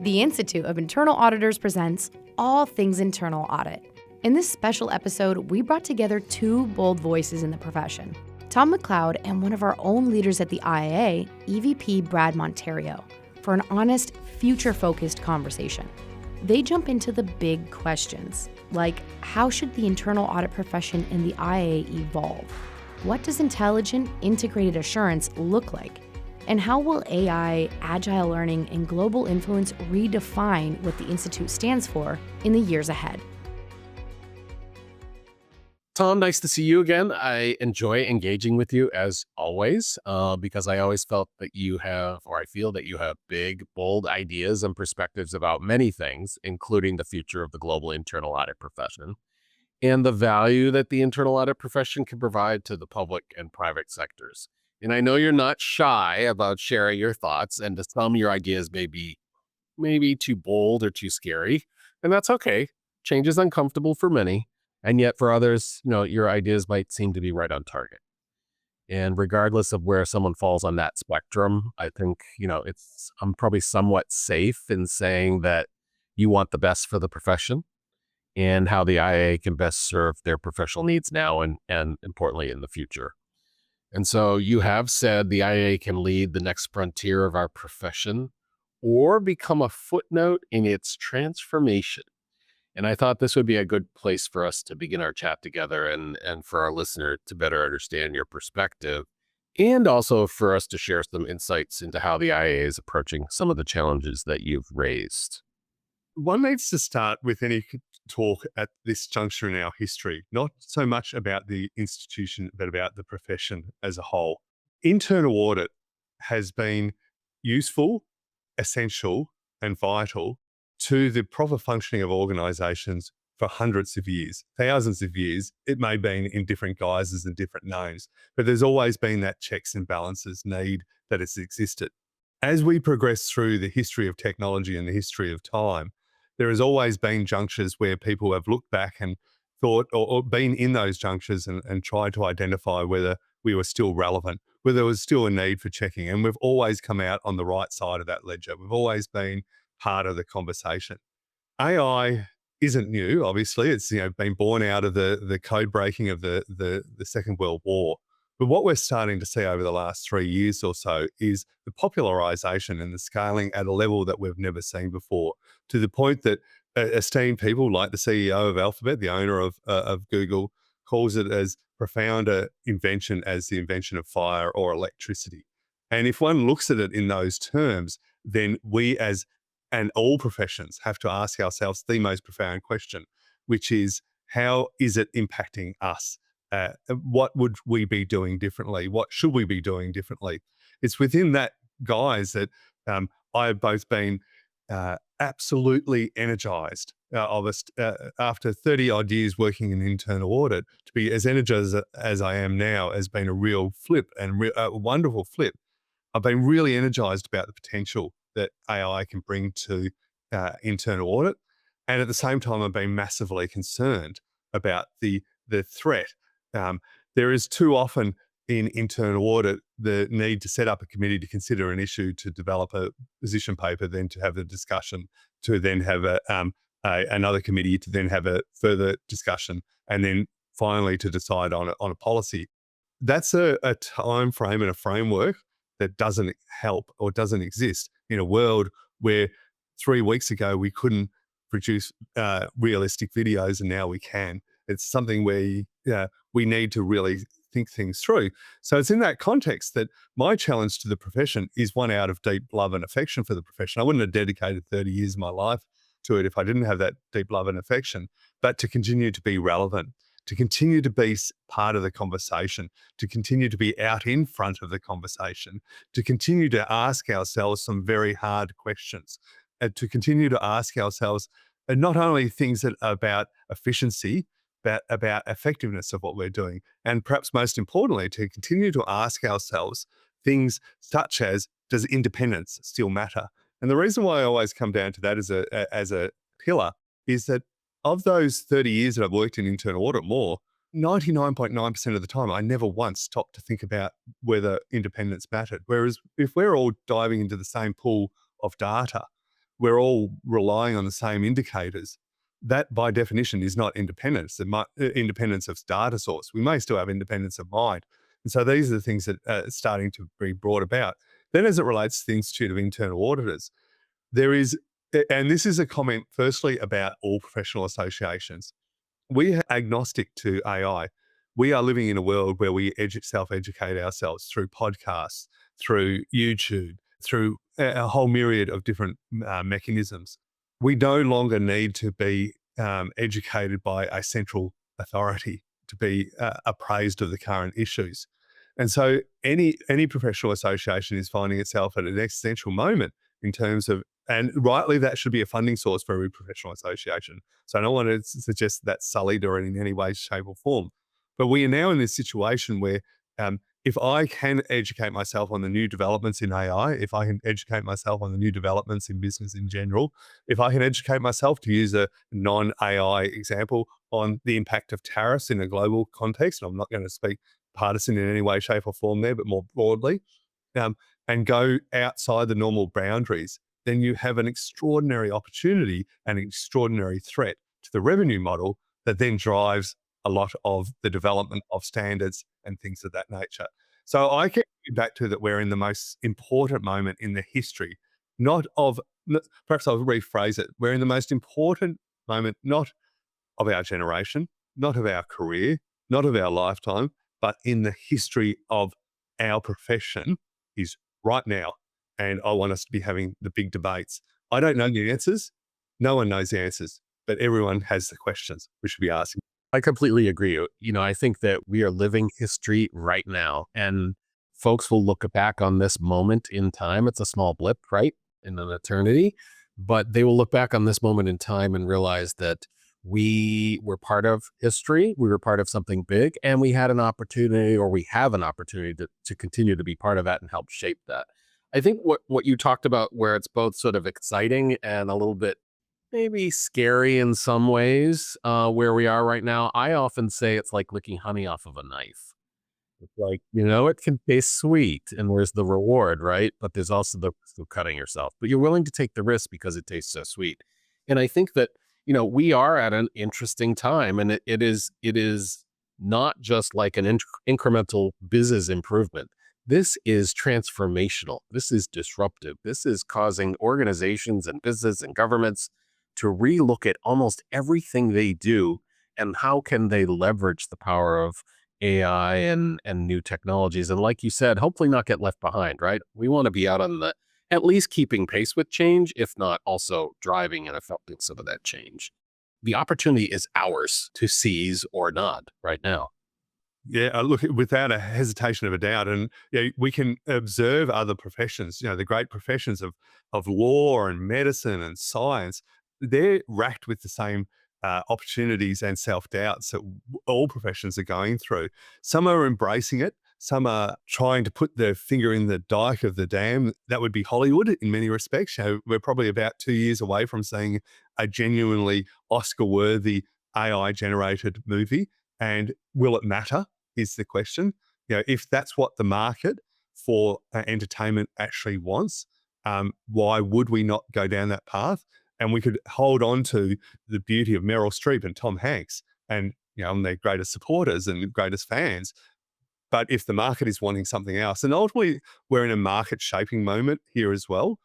The Institute of Internal Auditors presents All Things Internal Audit. In this special episode, we brought together two bold voices in the profession, Tom McLeod and one of our own leaders at the IAA, EVP Brad Monterio, for an honest, future-focused conversation. They jump into the big questions, like how should the internal audit profession in the IAA evolve? What does intelligent, integrated assurance look like? And how will AI, agile learning, and global influence redefine what the Institute stands for in the years ahead? Tom, nice to see you again. I enjoy engaging with you as always, because I always felt that I feel that you have big, bold ideas and perspectives about many things, including the future of the global internal audit profession and the value that the internal audit profession can provide to the public and private sectors. And I know you're not shy about sharing your thoughts, and to some, your ideas may be maybe too bold or too scary, and that's okay. Change is uncomfortable for many, and yet for others, your ideas might seem to be right on target. And regardless of where someone falls on that spectrum, I think, I'm probably somewhat safe in saying that you want the best for the profession and how the IA can best serve their professional needs now and importantly in the future. And so you have said the IA can lead the next frontier of our profession or become a footnote in its transformation. And I thought this would be a good place for us to begin our chat together and for our listener to better understand your perspective, and also for us to share some insights into how the IA is approaching some of the challenges that you've raised. One needs to start with any talk at this juncture in our history, not so much about the institution, but about the profession as a whole. Internal audit has been useful, essential, and vital to the proper functioning of organizations for hundreds of years, thousands of years. It may have been in different guises and different names, but there's always been that checks and balances need that has existed. As we progress through the history of technology and the history of time, there has always been junctures where people have looked back and thought or been in those junctures and tried to identify whether we were still relevant, whether there was still a need for checking. And we've always come out on the right side of that ledger. We've always been part of the conversation. AI isn't new, obviously. It's been born out of the code breaking of the Second World War. But what we're starting to see over the last 3 years or so is the popularization and the scaling at a level that we've never seen before, to the point that esteemed people like the CEO of Alphabet, the owner of Google, calls it as profound an invention as the invention of fire or electricity. And if one looks at it in those terms, then we and all professions have to ask ourselves the most profound question, which is, how is it impacting us? What would we be doing differently? What should we be doing differently? It's within that guise that I have both been absolutely energized after 30 odd years working in internal audit. To be as energized as I am now has been a real flip and a wonderful flip. I've been really energized about the potential that AI can bring to internal audit. And at the same time, I've been massively concerned about the threat. There is too often in internal audit the need to set up a committee to consider an issue, to develop a position paper, then to have a discussion, to then have another committee to then have a further discussion, and then finally to decide on a policy. That's a time frame and a framework that doesn't help or doesn't exist in a world where 3 weeks ago we couldn't produce realistic videos and now we can. It's something where we need to really think things through. So it's in that context that my challenge to the profession is one out of deep love and affection for the profession. I wouldn't have dedicated 30 years of my life to it if I didn't have that deep love and affection, but to continue to be relevant, to continue to be part of the conversation, to continue to be out in front of the conversation, to continue to ask ourselves some very hard questions, and to continue to ask ourselves not only things that are about efficiency, but about effectiveness of what we're doing. And perhaps most importantly, to continue to ask ourselves things such as, does independence still matter? And the reason why I always come down to that as a pillar is that of those 30 years that I've worked in internal audit, 99.9% of the time, I never once stopped to think about whether independence mattered. Whereas if we're all diving into the same pool of data, we're all relying on the same indicators, that by definition is not independence. Independence of data source. We may still have independence of mind. And so these are the things that are starting to be brought about. Then as it relates to the Institute of Internal Auditors, there is, and this is a comment firstly about all professional associations. We are agnostic to AI. We are living in a world where we self-educate ourselves through podcasts, through YouTube, through a whole myriad of different mechanisms. We no longer need to be educated by a central authority to be appraised of the current issues. And so any professional association is finding itself at an existential moment in terms of, and rightly that should be a funding source for every professional association. So I don't want to suggest that's sullied or in any way, shape or form. But we are now in this situation where if I can educate myself on the new developments in AI, if I can educate myself on the new developments in business in general, if I can educate myself, to use a non-AI example, on the impact of tariffs in a global context, and I'm not going to speak partisan in any way, shape or form there, but more broadly, and go outside the normal boundaries, then you have an extraordinary opportunity and an extraordinary threat to the revenue model that then drives a lot of the development of standards and things of that nature. So I keep back to that we're in the most important moment in the history, perhaps I'll rephrase it. We're in the most important moment, not of our generation, not of our career, not of our lifetime, but in the history of our profession is right now. And I want us to be having the big debates. I don't know the answers. No one knows the answers, but everyone has the questions we should be asking. I completely agree. I think that we are living history right now, and folks will look back on this moment in time. It's a small blip, right, in an eternity, but they will look back on this moment in time and realize that we were part of history. We were part of something big, and we had an opportunity, or we have an opportunity to continue to be part of that and help shape that. I think what you talked about, where it's both sort of exciting and a little bit maybe scary in some ways, where we are right now. I often say it's like licking honey off of a knife. It's like, it can taste sweet and there's the reward, right? But there's also the risk of cutting yourself. But you're willing to take the risk because it tastes so sweet. And I think that, we are at an interesting time, and it is not just like an incremental business improvement. This is transformational. This is disruptive. This is causing organizations and business and governments to relook at almost everything they do and how can they leverage the power of AI and new technologies. And like you said, hopefully not get left behind, right? We want to be out on at least keeping pace with change, if not also driving and affecting some of that change. The opportunity is ours to seize or not right now. Yeah, look, without a hesitation of a doubt, and we can observe other professions. The great professions of law and medicine and science. They're racked with the same opportunities and self doubts that all professions are going through. Some are embracing it. Some are trying to put their finger in the dike of the dam. That would be Hollywood in many respects. We're probably about 2 years away from seeing a genuinely Oscar-worthy AI-generated movie. And will it matter is the question. If that's what the market for entertainment actually wants, why would we not go down that path? And we could hold on to the beauty of Meryl Streep and Tom Hanks, and I'm their greatest supporters and greatest fans. But if the market is wanting something else, and ultimately we're in a market shaping moment here as well,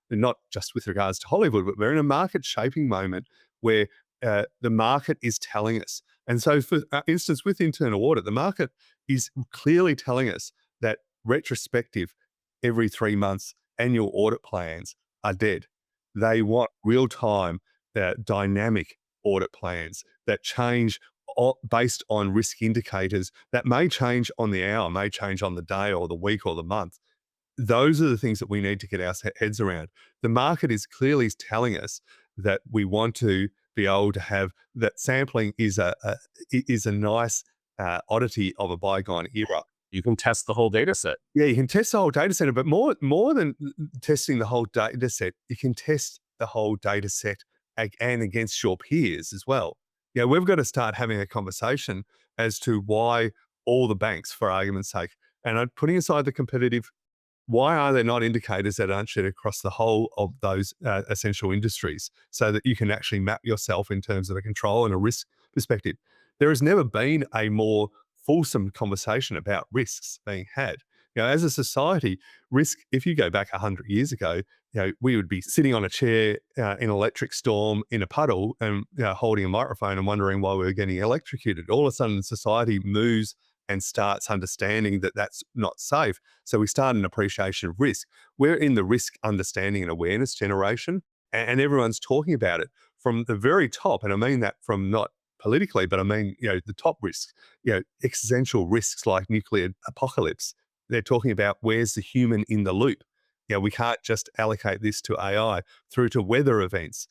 not just with regards to Hollywood, but we're in a market shaping moment where the market is telling us. And so, for instance, with internal audit, the market is clearly telling us that retrospective, every 3 months, annual audit plans are dead. They want real-time, dynamic audit plans that change based on risk indicators that may change on the hour, may change on the day or the week or the month. Those are the things that we need to get our heads around. The market is clearly telling us that we want to be able to have that sampling is a nice oddity of a bygone era. You can test the whole data set. Yeah, you can test the whole data set, but more than testing the whole data set, you can test the whole data set and against your peers as well. We've got to start having a conversation as to why all the banks, for argument's sake, and I'm putting aside the competitive Why are there not indicators that aren't shared across the whole of those essential industries so that you can actually map yourself in terms of a control and a risk perspective? There has never been a more fulsome conversation about risks being had. As a society, risk, if you go back 100 years ago, we would be sitting on a chair in an electric storm in a puddle and holding a microphone and wondering why we were getting electrocuted. All of a sudden, society moves and starts understanding that that's not safe. So we start an appreciation of risk. We're in the risk understanding and awareness generation, and everyone's talking about it from the very top. And I mean that from not politically, but I mean, the top risks, existential risks like nuclear apocalypse. They're talking about where's the human in the loop. We can't just allocate this to AI through to weather events.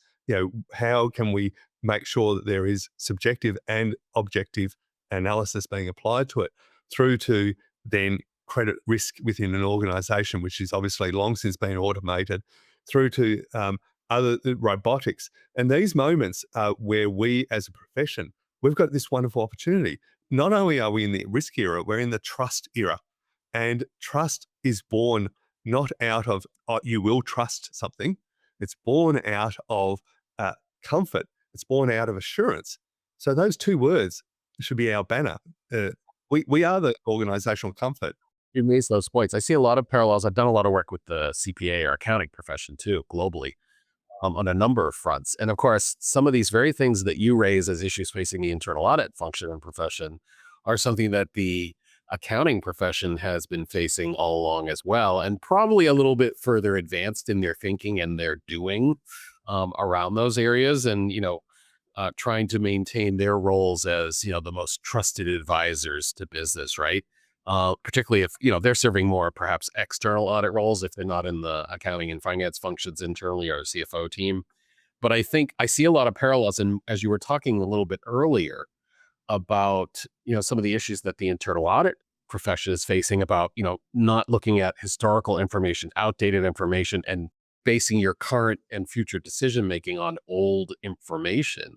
How can we make sure that there is subjective and objective analysis being applied to it, through to then credit risk within an organization, which is obviously long since been automated, through to other robotics. And these moments where we as a profession, we've got this wonderful opportunity. Not only are we in the risk era, we're in the trust era. And trust is born not out of, you will trust something. It's born out of comfort. It's born out of assurance. So those two words should be our banner. We are the organizational comfort. You raise those points. I see a lot of parallels. I've done a lot of work with the CPA or accounting profession too, globally, on a number of fronts. And of course, some of these very things that you raise as issues facing the internal audit function and profession are something that the accounting profession has been facing all along as well, and probably a little bit further advanced in their thinking and their doing around those areas. And, trying to maintain their roles as, the most trusted advisors to business, right? Particularly if, they're serving more perhaps external audit roles, if they're not in the accounting and finance functions internally or CFO team. But I think I see a lot of parallels. And as you were talking a little bit earlier about, some of the issues that the internal audit profession is facing about, not looking at historical information, outdated information, and basing your current and future decision-making on old information.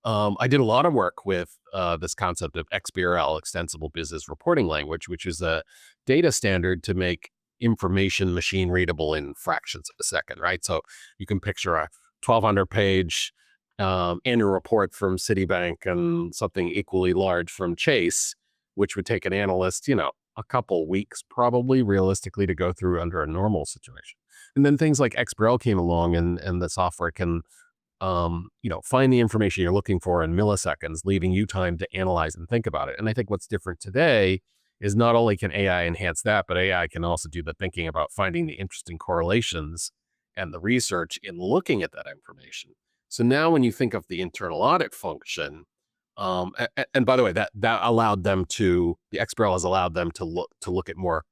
I did a lot of work with this concept of XBRL, Extensible Business Reporting Language, which is a data standard to make information machine readable in fractions of a second, right? So you can picture a 1,200-page annual report from Citibank and something equally large from Chase, which would take an analyst, a couple weeks probably realistically to go through under a normal situation. And then things like XBRL came along, and the software can find the information you're looking for in milliseconds, leaving you time to analyze and think about it. And I think what's different today is not only can AI enhance that, but AI can also do the thinking about finding the interesting correlations and the research in looking at that information. So now when you think of the internal audit function, and by the way, that allowed them to, the XBRL has allowed them to look at more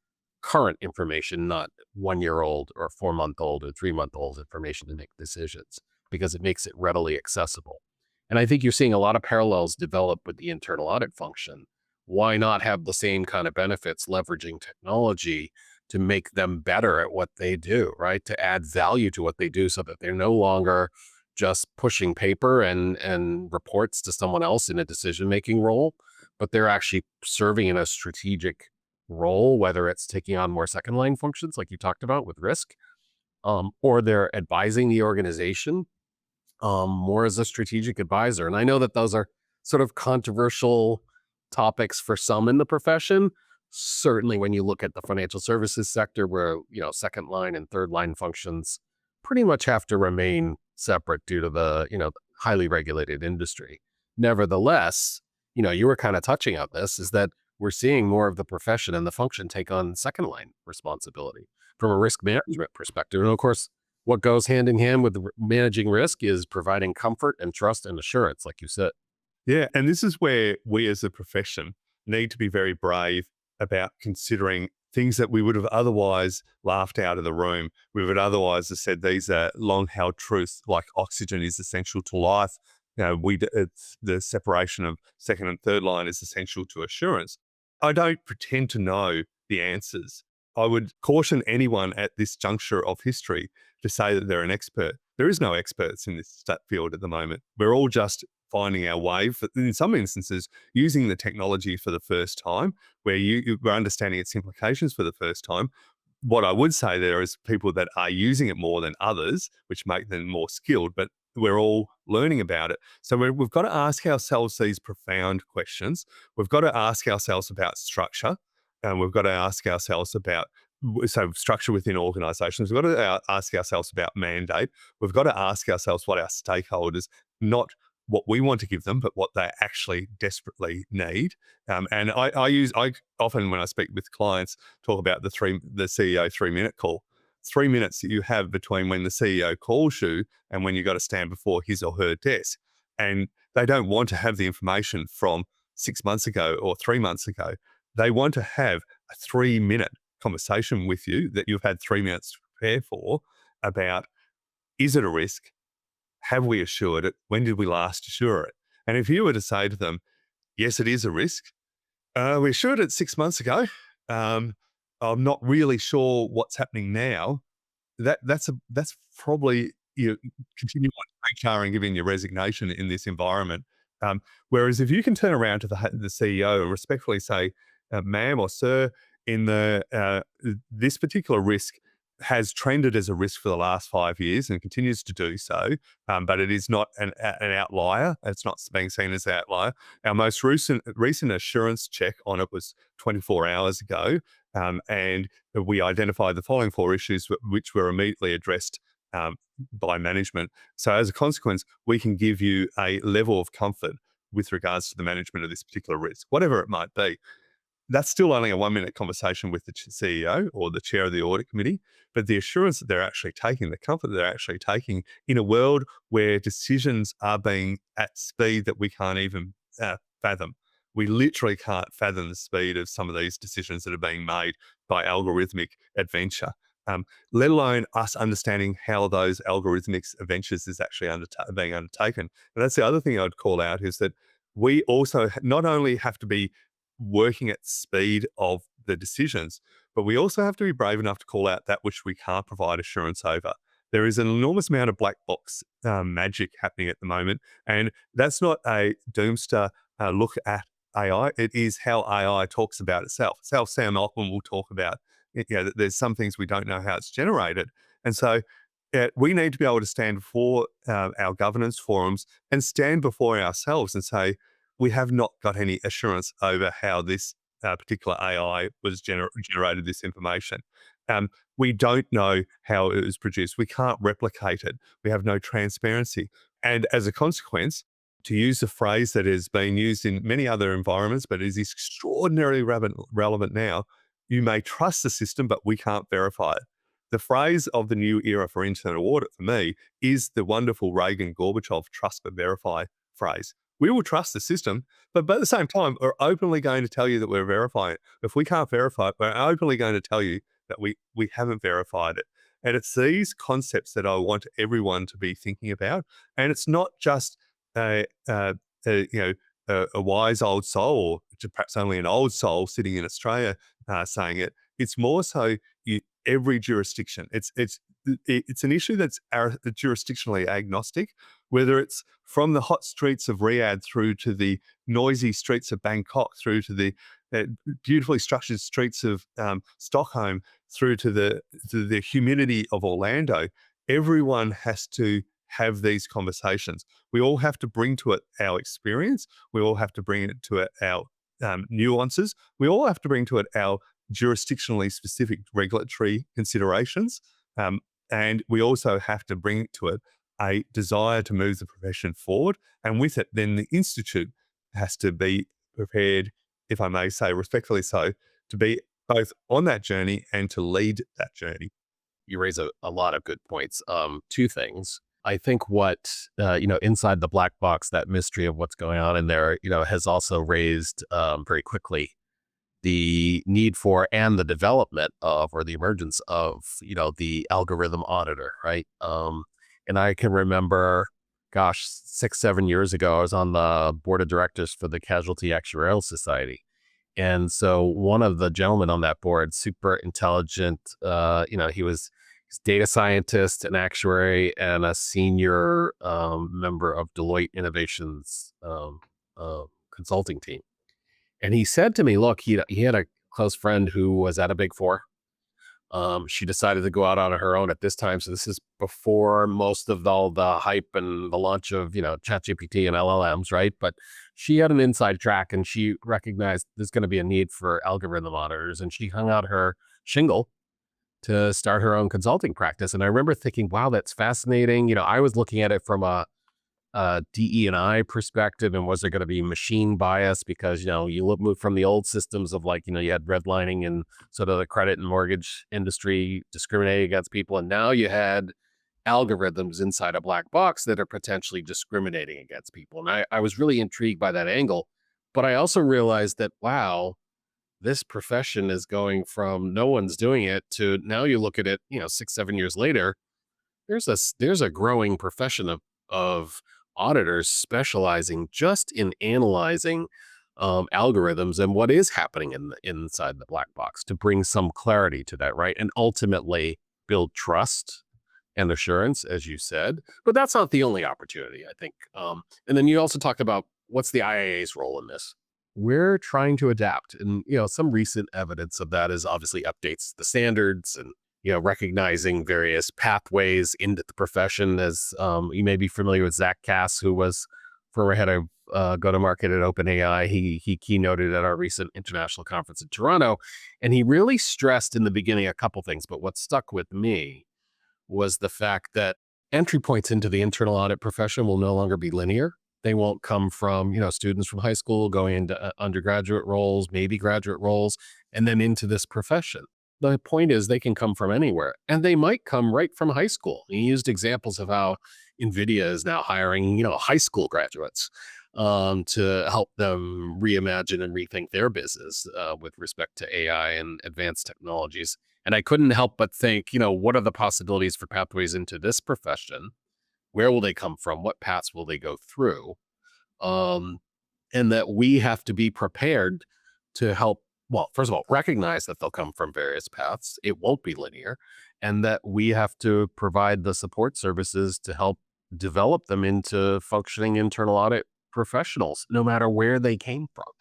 current information, not 1-year-old or 4-month-old or 3-month-old information to make decisions, because it makes it readily accessible. And I think you're seeing a lot of parallels develop with the internal audit function. Why not have the same kind of benefits leveraging technology to make them better at what they do, right? To add value to what they do so that they're no longer just pushing paper and reports to someone else in a decision-making role, but they're actually serving in a strategic role, whether it's taking on more second-line functions like you talked about with risk, or they're advising the organization more as a strategic advisor. And I know that those are sort of controversial topics for some in the profession. Certainly when you look at the financial services sector, where, second line and third line functions pretty much have to remain separate due to the, highly regulated industry. Nevertheless, you were kind of touching on this, is that we're seeing more of the profession and the function take on second line responsibility from a risk management perspective. And of course, what goes hand in hand with managing risk is providing comfort and trust and assurance, like you said. Yeah. And this is where we as a profession need to be very brave about considering things that we would have otherwise laughed out of the room. We would otherwise have said these are long held truths, like oxygen is essential to life. It's the separation of second and third line is essential to assurance. I don't pretend to know the answers. I would caution anyone at this juncture of history to say that they're an expert. There is no experts in this field at the moment. We're all just finding our way, in some instances, using the technology for the first time, where we're understanding its implications for the first time. what I would say there is people that are using it more than others, which make them more skilled, but we're all learning about it. So we've got to ask ourselves these profound questions. We've got to ask ourselves about structure, and we've got to ask ourselves about structure within organizations. We've got to ask ourselves about mandate. We've got to ask ourselves what our stakeholders, not what we want to give them, but what they actually desperately need. And I often, when I speak with clients, talk about the CEO 3-minute call. 3 minutes that you have between when the CEO calls you and when you got to stand before his or her desk. And they don't want to have the information from 6 months ago or 3 months ago. They want to have a 3-minute conversation with you that you've had 3 minutes to prepare for about, is it a risk? Have we assured it? When did we last assure it? And if you were to say to them, yes, it is a risk. We assured it 6 months ago. I'm not really sure what's happening now. That's probably you continue on HR and giving your resignation in this environment. Whereas if you can turn around to the CEO and respectfully say, "Ma'am or sir, in this particular risk has trended as a risk for the last 5 years and continues to do so, but it is not an outlier. It's not being seen as an outlier. Our most recent assurance check on it was 24 hours ago, and we identified the following 4 issues which were immediately addressed by management. So as a consequence, we can give you a level of comfort with regards to the management of this particular risk, whatever it might be." That's still only a 1-minute conversation with the CEO or the chair of the audit committee, but the assurance that they're actually taking, the comfort that they're actually taking in a world where decisions are being at speed that we can't even fathom. We literally can't fathom the speed of some of these decisions that are being made by algorithmic adventure, let alone us understanding how those algorithmic adventures is actually being undertaken. And that's the other thing I'd call out is that we also not only have to be working at speed of the decisions, but we also have to be brave enough to call out that which we can't provide assurance over. There is an enormous amount of black box magic happening at the moment, and that's not a doomster look at AI. It is how AI talks about itself. It's how Sam Altman will talk about, that there's some things we don't know how it's generated. And so we need to be able to stand before our governance forums and stand before ourselves and say, we have not got any assurance over how this particular AI was generated this information. We don't know how it was produced. We can't replicate it. We have no transparency. And as a consequence, to use a phrase that has been used in many other environments, but is extraordinarily relevant now, you may trust the system, but we can't verify it. The phrase of the new era for internal audit for me is the wonderful Reagan-Gorbachev trust but verify phrase. We will trust the system, but at the same time, we're openly going to tell you that we're verifying it. If we can't verify it, we're openly going to tell you that we haven't verified it. And it's these concepts that I want everyone to be thinking about. And it's not just a wise old soul, or perhaps only an old soul sitting in Australia saying it. It's more so every jurisdiction. It's an issue that's jurisdictionally agnostic, whether it's from the hot streets of Riyadh through to the noisy streets of Bangkok, through to the beautifully structured streets of Stockholm, through to the humidity of Orlando. Everyone has to have these conversations. We all have to bring to it our experience. We all have to bring it to it our nuances. We all have to bring to it our jurisdictionally specific regulatory considerations. And we also have to bring to it a desire to move the profession forward. And with it, then the Institute has to be prepared, if I may say respectfully so, to be both on that journey and to lead that journey. You raise a lot of good points. 2 things. I think what, inside the black box, that mystery of what's going on in there, has also raised very quickly the need for and the development of or the emergence of, the algorithm auditor, right? And I can remember, 6-7 years ago, I was on the board of directors for the Casualty Actuarial Society. And so one of the gentlemen on that board, super intelligent, he's data scientist, an actuary, and a senior member of Deloitte Innovations consulting team. And he said to me, look, he had a close friend who was at a Big Four, She decided to go out on her own at this time. So this is before most of all the hype and the launch of, ChatGPT and LLMs, right? But she had an inside track and she recognized there's going to be a need for algorithm auditors. And she hung out her shingle to start her own consulting practice. And I remember thinking, wow, that's fascinating. I was looking at it from a DE&I perspective, and was there going to be machine bias because you moved from the old systems of you had redlining and sort of the credit and mortgage industry discriminating against people, and now you had algorithms inside a black box that are potentially discriminating against people. And I was really intrigued by that angle, but I also realized that wow, this profession is going from no one's doing it to now you look at it 6-7 years later, there's a growing profession of auditors specializing just in analyzing algorithms and what is happening inside the black box to bring some clarity to that, right? And ultimately build trust and assurance, as you said. But that's not the only opportunity, I think. And then you also talked about what's the IAA's role in this. We're trying to adapt, and some recent evidence of that is obviously updates to the standards and recognizing various pathways into the profession. As you may be familiar with Zach Cass, who was former head of go-to-market at OpenAI. He keynoted at our recent international conference in Toronto, and he really stressed in the beginning a couple things. But what stuck with me was the fact that entry points into the internal audit profession will no longer be linear. They won't come from, students from high school going into undergraduate roles, maybe graduate roles, and then into this profession. The point is they can come from anywhere, and they might come right from high school. He used examples of how NVIDIA is now hiring, high school graduates to help them reimagine and rethink their business with respect to AI and advanced technologies. And I couldn't help but think, what are the possibilities for pathways into this profession? Where will they come from? What paths will they go through? And that we have to be prepared to help. Well, first of all, recognize that they'll come from various paths. It won't be linear, and that we have to provide the support services to help develop them into functioning internal audit professionals, no matter where they came from.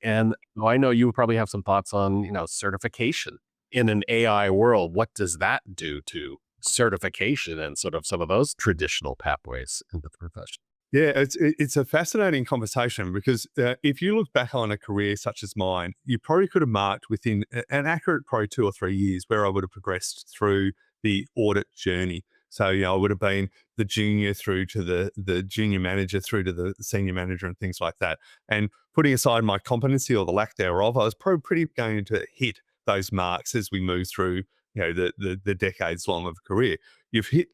And I know you probably have some thoughts on, certification in an AI world. What does that do to certification and sort of some of those traditional pathways into the profession? Yeah, it's a fascinating conversation because if you look back on a career such as mine, you probably could have marked within an accurate probably 2 or 3 years where I would have progressed through the audit journey. So, I would have been the junior through to the junior manager through to the senior manager and things like that. And putting aside my competency or the lack thereof, I was probably pretty going to hit those marks as we move through, the decades long of a career. You've hit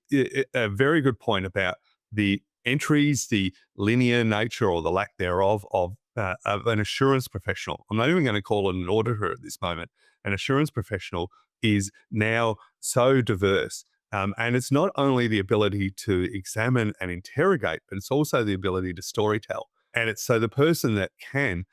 a very good point about the entries, the linear nature or the lack thereof of an assurance professional. I'm not even going to call it an auditor at this moment. An assurance professional is now so diverse. And it's not only the ability to examine and interrogate, but it's also the ability to storytell. And it's so the person that can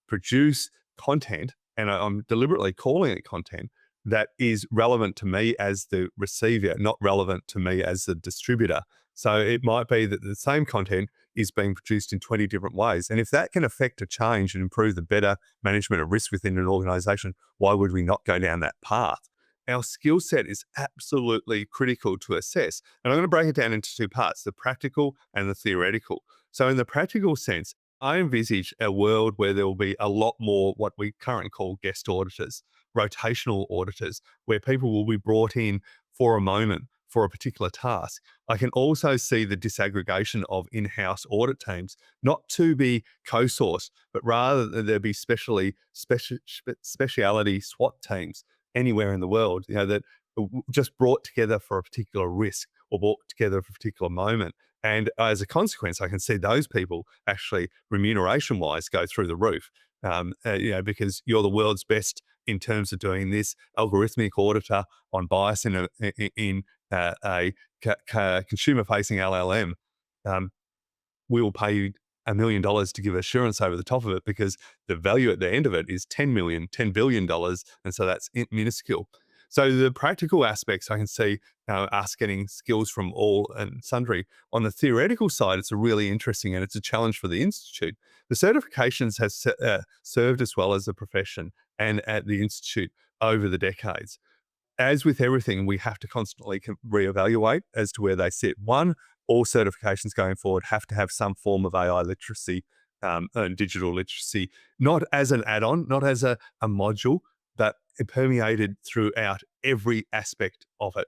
produce content, and I'm deliberately calling it content, that is relevant to me as the receiver, not relevant to me as the distributor. So it might be that the same content is being produced in 20 different ways. And if that can affect a change and improve the better management of risk within an organization, why would we not go down that path? Our skill set is absolutely critical to assess. And I'm going to break it down into 2 parts, the practical and the theoretical. So in the practical sense, I envisage a world where there will be a lot more what we currently call guest auditors, rotational auditors, where people will be brought in for a moment for a particular task. I can also see the disaggregation of in-house audit teams, not to be co-sourced, but rather that there be specialty SWAT teams anywhere in the world, that are just brought together for a particular risk or brought together for a particular moment. And as a consequence, I can see those people actually remuneration-wise go through the roof, because you're the world's best in terms of doing this algorithmic auditor on bias in a consumer-facing LLM. We will pay you $1 million to give assurance over the top of it because the value at the end of it is $10 billion. And so that's minuscule. So the practical aspects, I can see us getting skills from all and sundry. On the theoretical side, it's a really interesting and it's a challenge for the Institute. The certifications has served as well as a profession and at the Institute over the decades. as with everything, we have to constantly reevaluate as to where they sit. One, all certifications going forward have to have some form of AI literacy and digital literacy, not as an add-on, not as a module, but permeated throughout every aspect of it.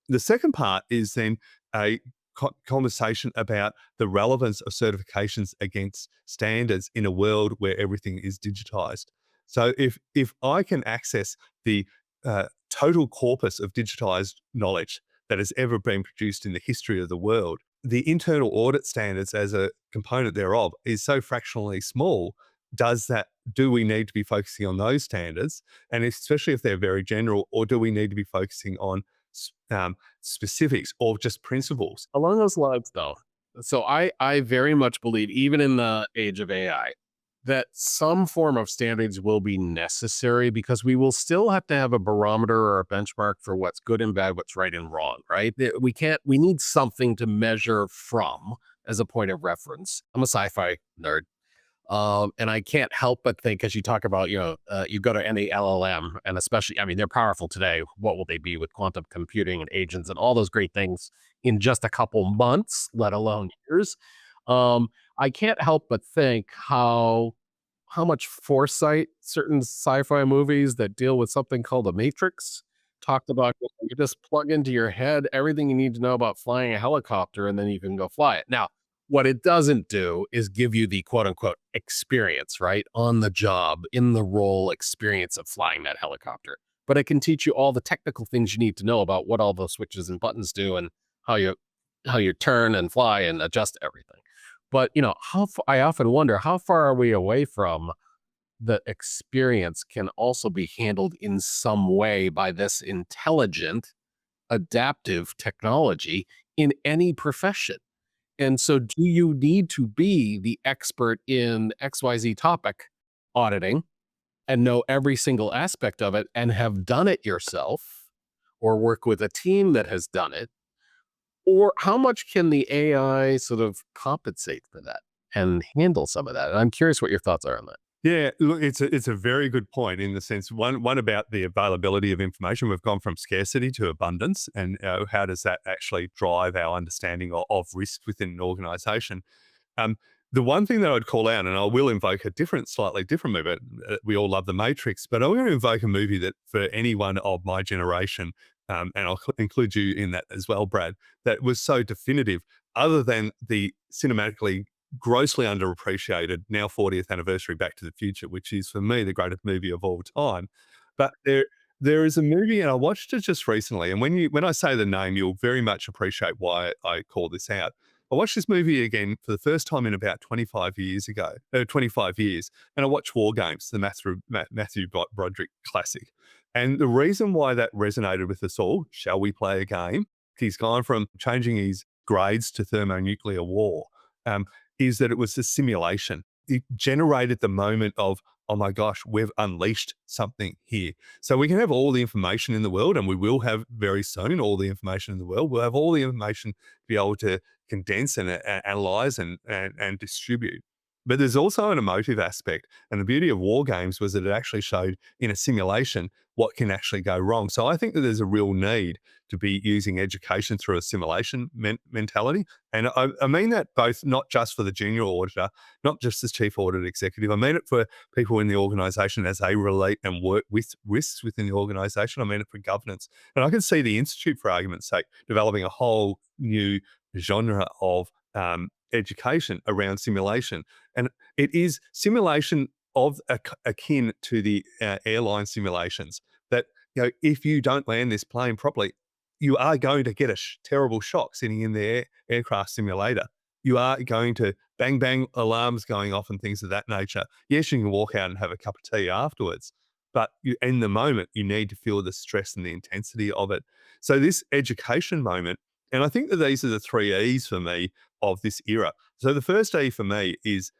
The second part is then a conversation about the relevance of certifications against standards in a world where everything is digitized. So if I can access the total corpus of digitized knowledge that has ever been produced in the history of the world, the internal audit standards as a component thereof is so fractionally small. Do we need to be focusing on those standards? And especially if they're very general, or do we need to be focusing on specifics or just principles? Along those lines, though, so I very much believe, even in the age of AI, that some form of standards will be necessary because we will still have to have a barometer or a benchmark for what's good and bad, what's right and wrong, right? We need something to measure from as a point of reference. I'm a sci-fi nerd. And I can't help but think, as you talk about, you go to any LLM, and especially, I mean, they're powerful today. What will they be with quantum computing and agents and all those great things in just a couple months, let alone years? I can't help but think how much foresight certain sci-fi movies that deal with something called a matrix talked about. You just plug into your head everything you need to know about flying a helicopter, and then you can go fly it. Now, what it doesn't do is give you the quote unquote experience, right? On the job, in the role experience of flying that helicopter. But it can teach you all the technical things you need to know about what all those switches and buttons do and how you turn and fly and adjust everything. But I often wonder, how far are we away from the experience can also be handled in some way by this intelligent, adaptive technology in any profession? And so, do you need to be the expert in XYZ topic auditing and know every single aspect of it and have done it yourself, or work with a team that has done it? Or how much can the AI sort of compensate for that and handle some of that? And I'm curious what your thoughts are on that. Yeah, look, it's a very good point in the sense, one about the availability of information. We've gone from scarcity to abundance, and how does that actually drive our understanding of risk within an organization? Um, the one thing that I'd call out, and I will invoke a slightly different movie. We all love The Matrix, but I'm going to invoke a movie that for anyone of my generation, and I'll include you in that as well, Brad, that was so definitive, other than the cinematically grossly underappreciated now 40th anniversary Back to the Future, which is for me the greatest movie of all time. But there is a movie, and I watched it just recently, and when I say the name, you'll very much appreciate why I call this out. I watched this movie again for the first time in about 25 years, and I watched War Games, the Matthew Broderick classic. And the reason why that resonated with us all, shall we play a game? He's gone from changing his grades to thermonuclear war. Is that it was a simulation. It generated the moment of, oh my gosh, we've unleashed something here. So we can have all the information in the world, and we will have very soon all the information in the world. We'll have all the information to be able to condense and analyze and distribute. But there's also an emotive aspect. And the beauty of War Games was that it actually showed in a simulation what can actually go wrong. So I think that there's a real need to be using education through a simulation mentality. And I mean that both, not just for the junior auditor, not just as chief audit executive. I mean it for people in the organization as they relate and work with risks within the organization. I mean it for governance. And I can see the Institute, for argument's sake, developing a whole new genre of education around simulation. And it is simulation of akin to the airline simulations that, if you don't land this plane properly, you are going to get a terrible shock sitting in the aircraft simulator. You are going to bang, bang, alarms going off and things of that nature. Yes, you can walk out and have a cup of tea afterwards, but in the moment, you need to feel the stress and the intensity of it. So this education moment, and I think that these are the three E's for me of this era. So the first E for me is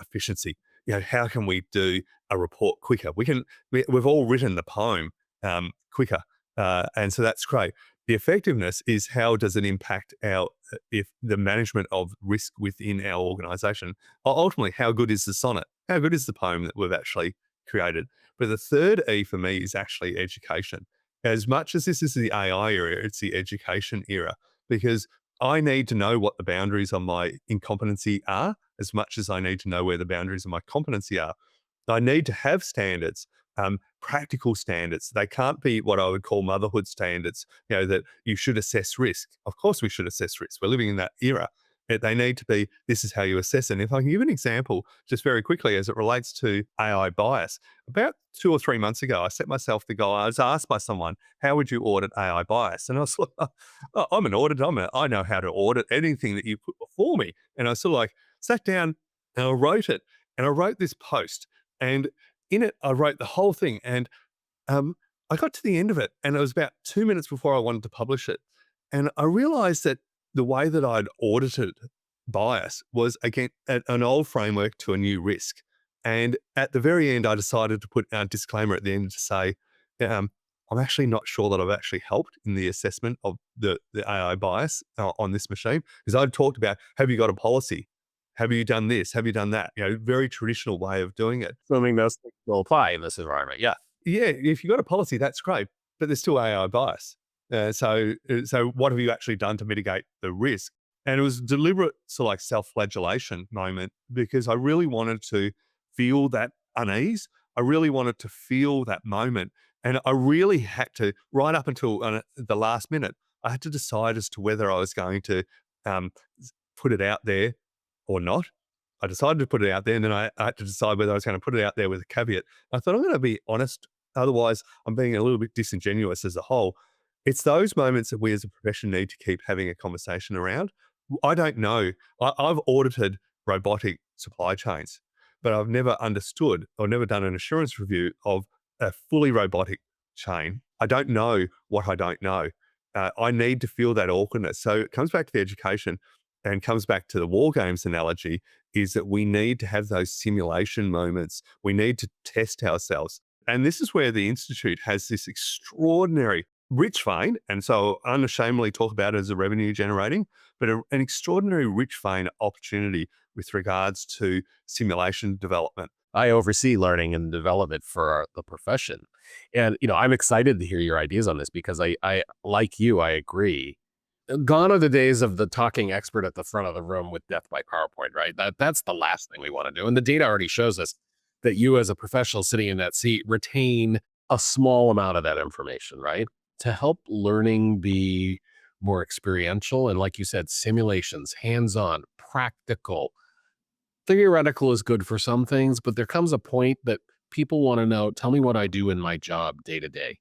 efficiency. How can we do a report quicker? We've all written the poem quicker, and so that's great. The effectiveness is, how does it impact if the management of risk within our organization? Ultimately, how good is the sonnet? How good is the poem that we've actually created? But the third E for me is actually education. As much as this is the AI era, it's the education era, because I need to know what the boundaries of my incompetency are as much as I need to know where the boundaries of my competency are. I need to have standards, practical standards. They can't be what I would call motherhood standards, that you should assess risk. Of course, we should assess risk. We're living in that era. They need to be, this is how you assess it. And if I can give an example, just very quickly, as it relates to AI bias, about 2 or 3 months ago, I set myself the goal. I was asked by someone, how would you audit AI bias? And I was like, oh, I'm an auditor. I know how to audit anything that you put before me. And I sort of like sat down and I wrote it. And I wrote this post. And in it, I wrote the whole thing. And I got to the end of it, and it was about 2 minutes before I wanted to publish it. And I realized that the way that I'd audited bias was again an old framework to a new risk. And at the very end, I decided to put a disclaimer at the end to say, I'm actually not sure that I've actually helped in the assessment of the AI bias on this machine, because I'd talked about, have you got a policy? Have you done this? Have you done that? Very traditional way of doing it. Assuming those things will apply in this environment. Yeah. Yeah, if you've got a policy, that's great, but there's still AI bias. So what have you actually done to mitigate the risk? And it was a deliberate sort of like self-flagellation moment, because I really wanted to feel that unease. I really wanted to feel that moment. And I really had to, right up until the last minute, I had to decide as to whether I was going to um, put it out there or not. I decided to put it out there, and then I had to decide whether I was going to put it out there with a caveat. I thought, I'm going to be honest. Otherwise, I'm being a little bit disingenuous as a whole. It's those moments that we as a profession need to keep having a conversation around. I don't know. I've audited robotic supply chains, but I've never understood or never done an assurance review of a fully robotic chain. I don't know what I don't know. I need to feel that awkwardness. So it comes back to the education and comes back to the war games analogy, is that we need to have those simulation moments. We need to test ourselves. And this is where the Institute has this extraordinary rich vein, and so unashamedly talk about it as a revenue generating, but an extraordinary rich vein opportunity with regards to simulation development. I oversee learning and development for the profession. And, I'm excited to hear your ideas on this, because I like you, I agree. Gone are the days of the talking expert at the front of the room with death by PowerPoint, right? That's the last thing we want to do. And the data already shows us that you as a professional sitting in that seat retain a small amount of that information, right? To help learning be more experiential. And like you said, simulations, hands-on, practical. Theoretical is good for some things, but there comes a point that people want to know, tell me what I do in my job day to day.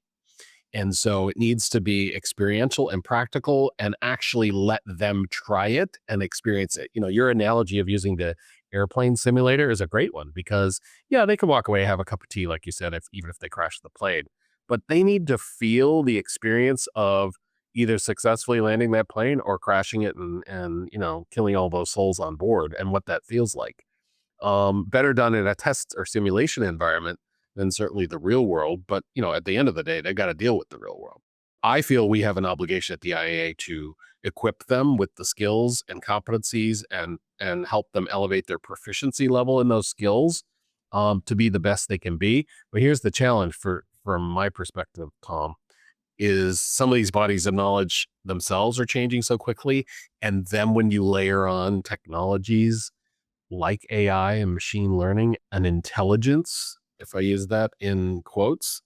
And so it needs to be experiential and practical, and actually let them try it and experience it. Your analogy of using the airplane simulator is a great one, because yeah, they can walk away, have a cup of tea, like you said, even if they crash the plane, but they need to feel the experience of either successfully landing that plane or crashing it and killing all those souls on board, and what that feels like. Better done in a test or simulation environment than certainly the real world. But, at the end of the day, they've got to deal with the real world. I feel we have an obligation at the IAA to equip them with the skills and competencies and help them elevate their proficiency level in those skills to be the best they can be. But here's the challenge from my perspective, Tom, is some of these bodies of knowledge themselves are changing so quickly. And then when you layer on technologies like AI and machine learning and intelligence, if I use that in quotes,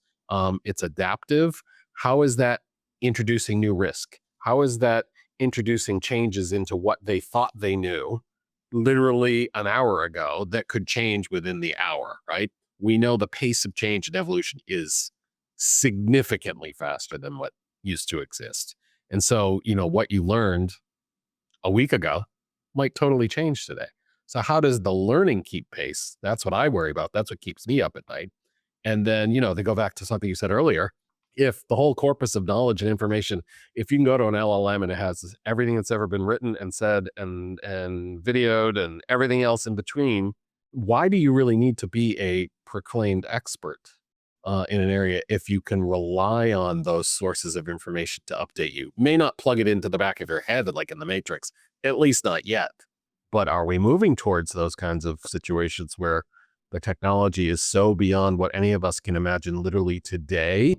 it's adaptive. How is that introducing new risk? How is that introducing changes into what they thought they knew literally an hour ago that could change within the hour, right? We know the pace of change and evolution is significantly faster than what used to exist. And so, what you learned a week ago might totally change today. So how does the learning keep pace? That's what I worry about. That's what keeps me up at night. And then, to go back to something you said earlier, if the whole corpus of knowledge and information, if you can go to an LLM and it has everything that's ever been written and said and videoed and everything else in between, why do you really need to be a proclaimed expert in an area if you can rely on those sources of information to update you? May not plug it into the back of your head like in the Matrix, at least not yet. But are we moving towards those kinds of situations where the technology is so beyond what any of us can imagine literally today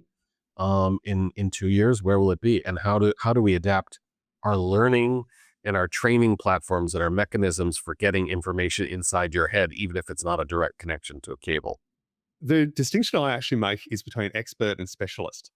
in 2 years? Where will it be? And how do we adapt our learning and our training platforms and our mechanisms for getting information inside your head, even if it's not a direct connection to a cable? The distinction I actually make is between expert and specialist.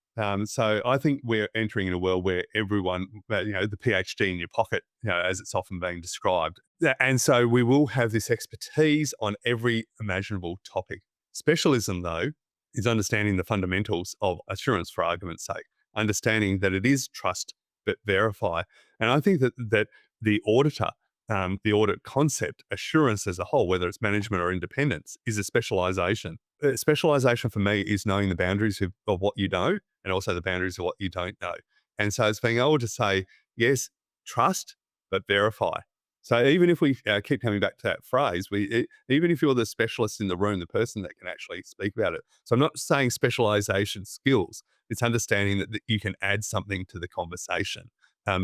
So I think we're entering in a world where everyone, the PhD in your pocket, as it's often being described. And so we will have this expertise on every imaginable topic. Specialism, though, is understanding the fundamentals of assurance, for argument's sake, understanding that it is trust but verify. And I think that the auditor, the audit concept, assurance as a whole, whether it's management or independence, is a specialization. Specialization for me is knowing the boundaries of what you know and also the boundaries of what you don't know. And so it's being able to say, yes, trust, but verify. So even if we keep coming back to that phrase, even if you're the specialist in the room, the person that can actually speak about it. So I'm not saying specialization skills. It's understanding that you can add something to the conversation,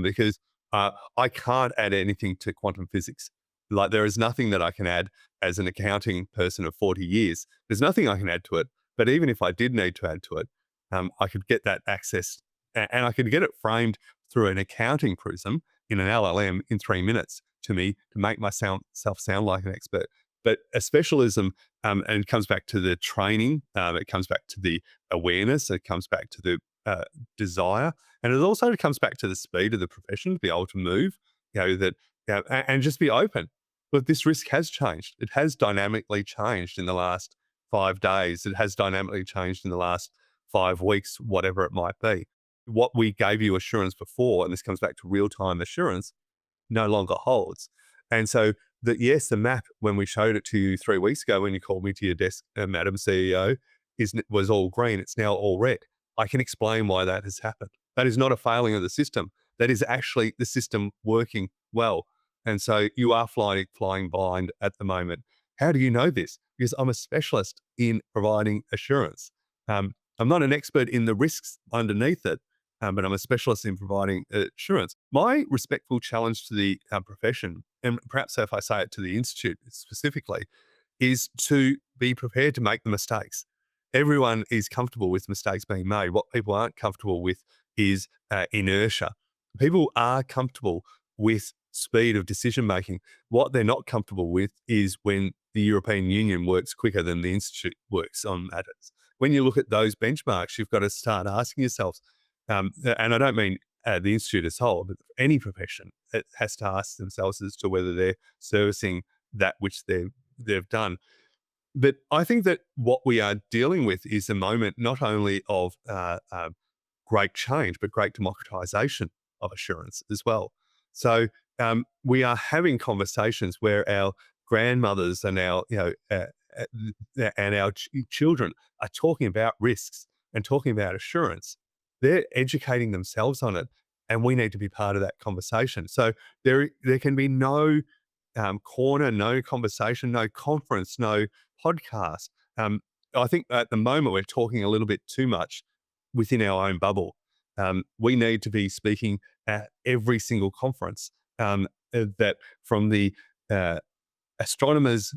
because I can't add anything to quantum physics. Like there is nothing that I can add as an accounting person of 40 years. There's nothing I can add to it. But even if I did need to add to it, I could get that access and I could get it framed through an accounting prism in an LLM in 3 minutes to me to make myself sound like an expert. But a specialism, and it comes back to the training, it comes back to the awareness, it comes back to the desire, and it also comes back to the speed of the profession to be able to move, and just be open. But this risk has changed. It has dynamically changed in the last 5 days. It has dynamically changed in the last 5 weeks, whatever it might be. What we gave you assurance before, and this comes back to real-time assurance, no longer holds. And so yes, the map, when we showed it to you 3 weeks ago, when you called me to your desk, Madam CEO, was all green. It's now all red. I can explain why that has happened. That is not a failing of the system. That is actually the system working well. And so you are flying blind at the moment. How do you know this? Because I'm a specialist in providing assurance. I'm not an expert in the risks underneath it, but I'm a specialist in providing assurance. My respectful challenge to the profession, and perhaps if I say it to the Institute specifically, is to be prepared to make the mistakes. Everyone is comfortable with mistakes being made. What people aren't comfortable with is inertia. People are comfortable with speed of decision making. What they're not comfortable with is when the European Union works quicker than the Institute works on matters. When you look at those benchmarks, you've got to start asking yourselves, and I don't mean the Institute as a whole, but any profession it has to ask themselves as to whether they're servicing that which they've done. But I think that what we are dealing with is a moment not only of great change, but great democratization of assurance as well. So we are having conversations where our grandmothers and our children are talking about risks and talking about assurance. They're educating themselves on it, and we need to be part of that conversation. So there can be no corner, no conversation, no conference, no podcast. I think at the moment we're talking a little bit too much within our own bubble. We need to be speaking at every single conference, that from the astronomers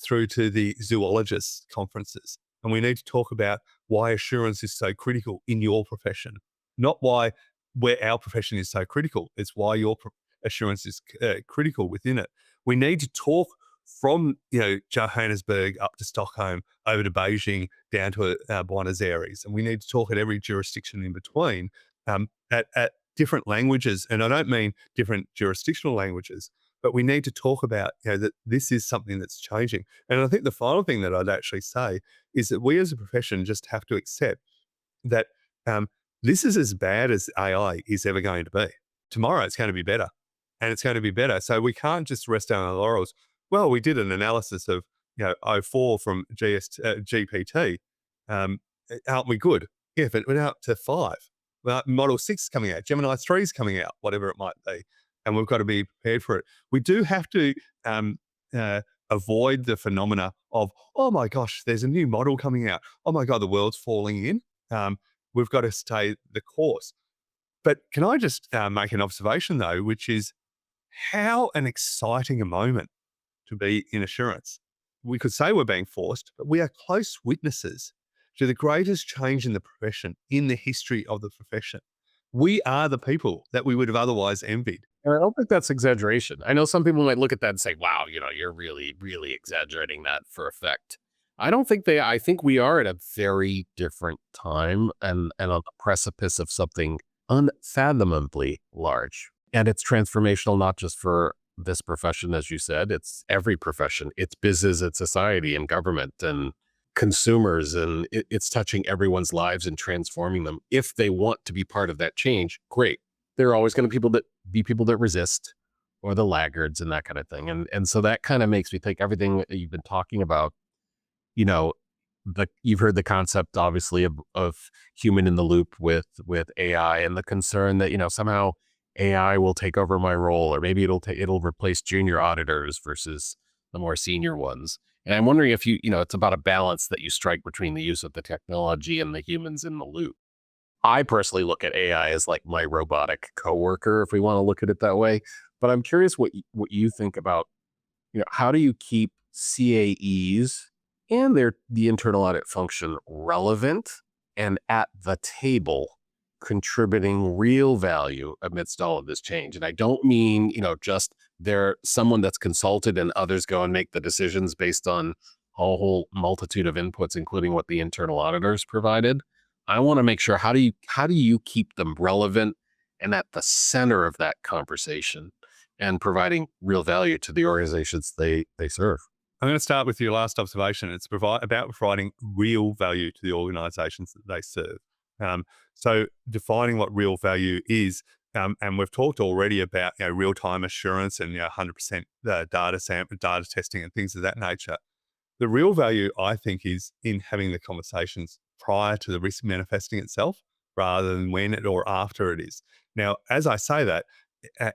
through to the zoologists conferences. And we need to talk about why assurance is so critical in your profession, not where our profession is so critical. It's why your assurance is critical within it. We need to talk from Johannesburg up to Stockholm, over to Beijing, down to Buenos Aires, and we need to talk at every jurisdiction in between, at different languages. And I don't mean different jurisdictional languages, but we need to talk about that this is something that's changing. And I think the final thing that I'd actually say is that we as a profession just have to accept that this is as bad as AI is ever going to be. Tomorrow it's going to be better, and it's going to be better. So we can't just rest on our laurels. Well, we did an analysis of O4 from GPT. Aren't we good? Yeah, but it went out to 5. Well, Model 6 is coming out, Gemini 3 is coming out, whatever it might be. And we've got to be prepared for it. We do have to avoid the phenomena of, oh my gosh, there's a new model coming out. Oh my God, the world's falling in. We've got to stay the course. But can I just make an observation, though, which is how an exciting a moment to be in assurance. We could say we're being forced, but we are close witnesses to the greatest change in the profession, in the history of the profession. We are the people that we would have otherwise envied. And I don't think that's exaggeration. I know some people might look at that and say, wow, you're really, really exaggerating that for effect. I don't think I think we are at a very different time and on the precipice of something unfathomably large. And it's transformational, not just for this profession, as you said, it's every profession. It's business, it's society and government and consumers, and it's touching everyone's lives and transforming them. If they want to be part of that change, great. There are always going to be people that resist or the laggards and that kind of thing. And so that kind of makes me think everything that you've been talking about, you know, you've heard the concept obviously of human in the loop with AI and the concern that, somehow AI will take over my role, or maybe it'll replace junior auditors versus the more senior ones. And I'm wondering if it's about a balance that you strike between the use of the technology and the humans in the loop. I personally look at AI as like my robotic coworker, if we want to look at it that way. But I'm curious what you think about, how do you keep CAEs and the internal audit function relevant and at the table, contributing real value amidst all of this change? And I don't mean, just they're someone that's consulted and others go and make the decisions based on a whole multitude of inputs, including what the internal auditors provided. I want to make sure, how do you keep them relevant and at the center of that conversation and providing real value to the organizations they serve? I'm going to start with your last observation. It's about providing real value to the organizations that they serve. So defining what real value is, and we've talked already about real-time assurance and 100% data testing and things of that nature. The real value, I think, is in having the conversations prior to the risk manifesting itself rather than when it or after it is. Now, as I say that,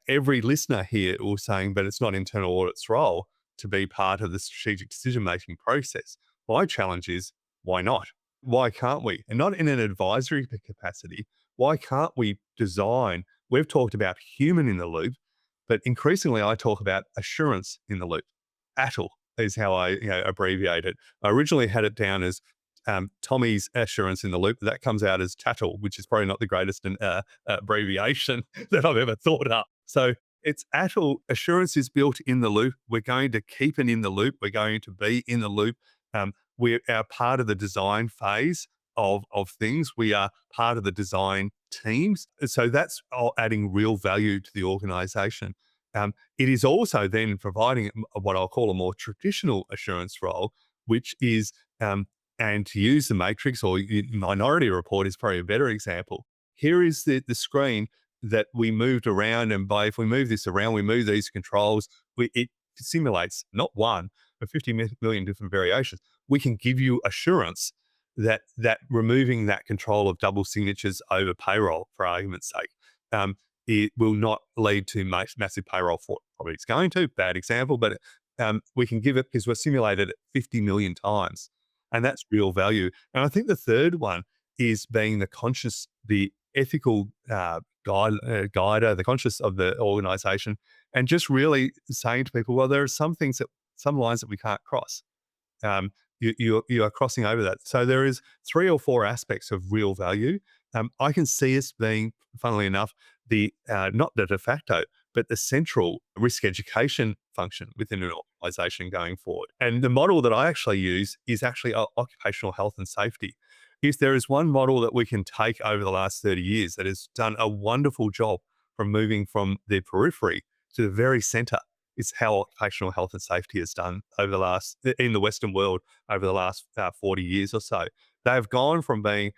every listener here was saying, but it's not internal audit's role to be part of the strategic decision-making process. My challenge is, why not? Why can't we? And not in an advisory capacity. Why can't we design? We've talked about human in the loop, but increasingly I talk about assurance in the loop. ATL is how I abbreviate it. I originally had it down as Tommy's assurance in the loop. That comes out as TATL, which is probably not the greatest abbreviation that I've ever thought up. So it's ATL. Assurance is built in the loop. We're going to keep it in the loop. We're going to be in the loop. We are part of the design phase of things. We are part of the design teams. So that's all adding real value to the organization. It is also then providing what I'll call a more traditional assurance role, which is, and to use the matrix or Minority Report is probably a better example. Here is the screen that we moved around, and if we move this around, we move these controls, it simulates not one, but 50 million different variations. We can give you assurance that removing that control of double signatures over payroll, for argument's sake, it will not lead to massive payroll fraud. Probably it's going to, bad example, but we can give it because we're simulated it 50 million times. And that's real value. And I think the third one is being the ethical guider, the conscious of the organization, and just really saying to people, well, there are some lines that we can't cross. You are crossing over that. So there is 3 or 4 aspects of real value. I can see us being, funnily enough, the not the de facto, but the central risk education function within an organization going forward. And the model that I actually use is actually occupational health and safety. If there is one model that we can take over the last 30 years that has done a wonderful job from moving from the periphery to the very center, it's how occupational health and safety has done in the Western world over the last 40 years or so. They've gone from being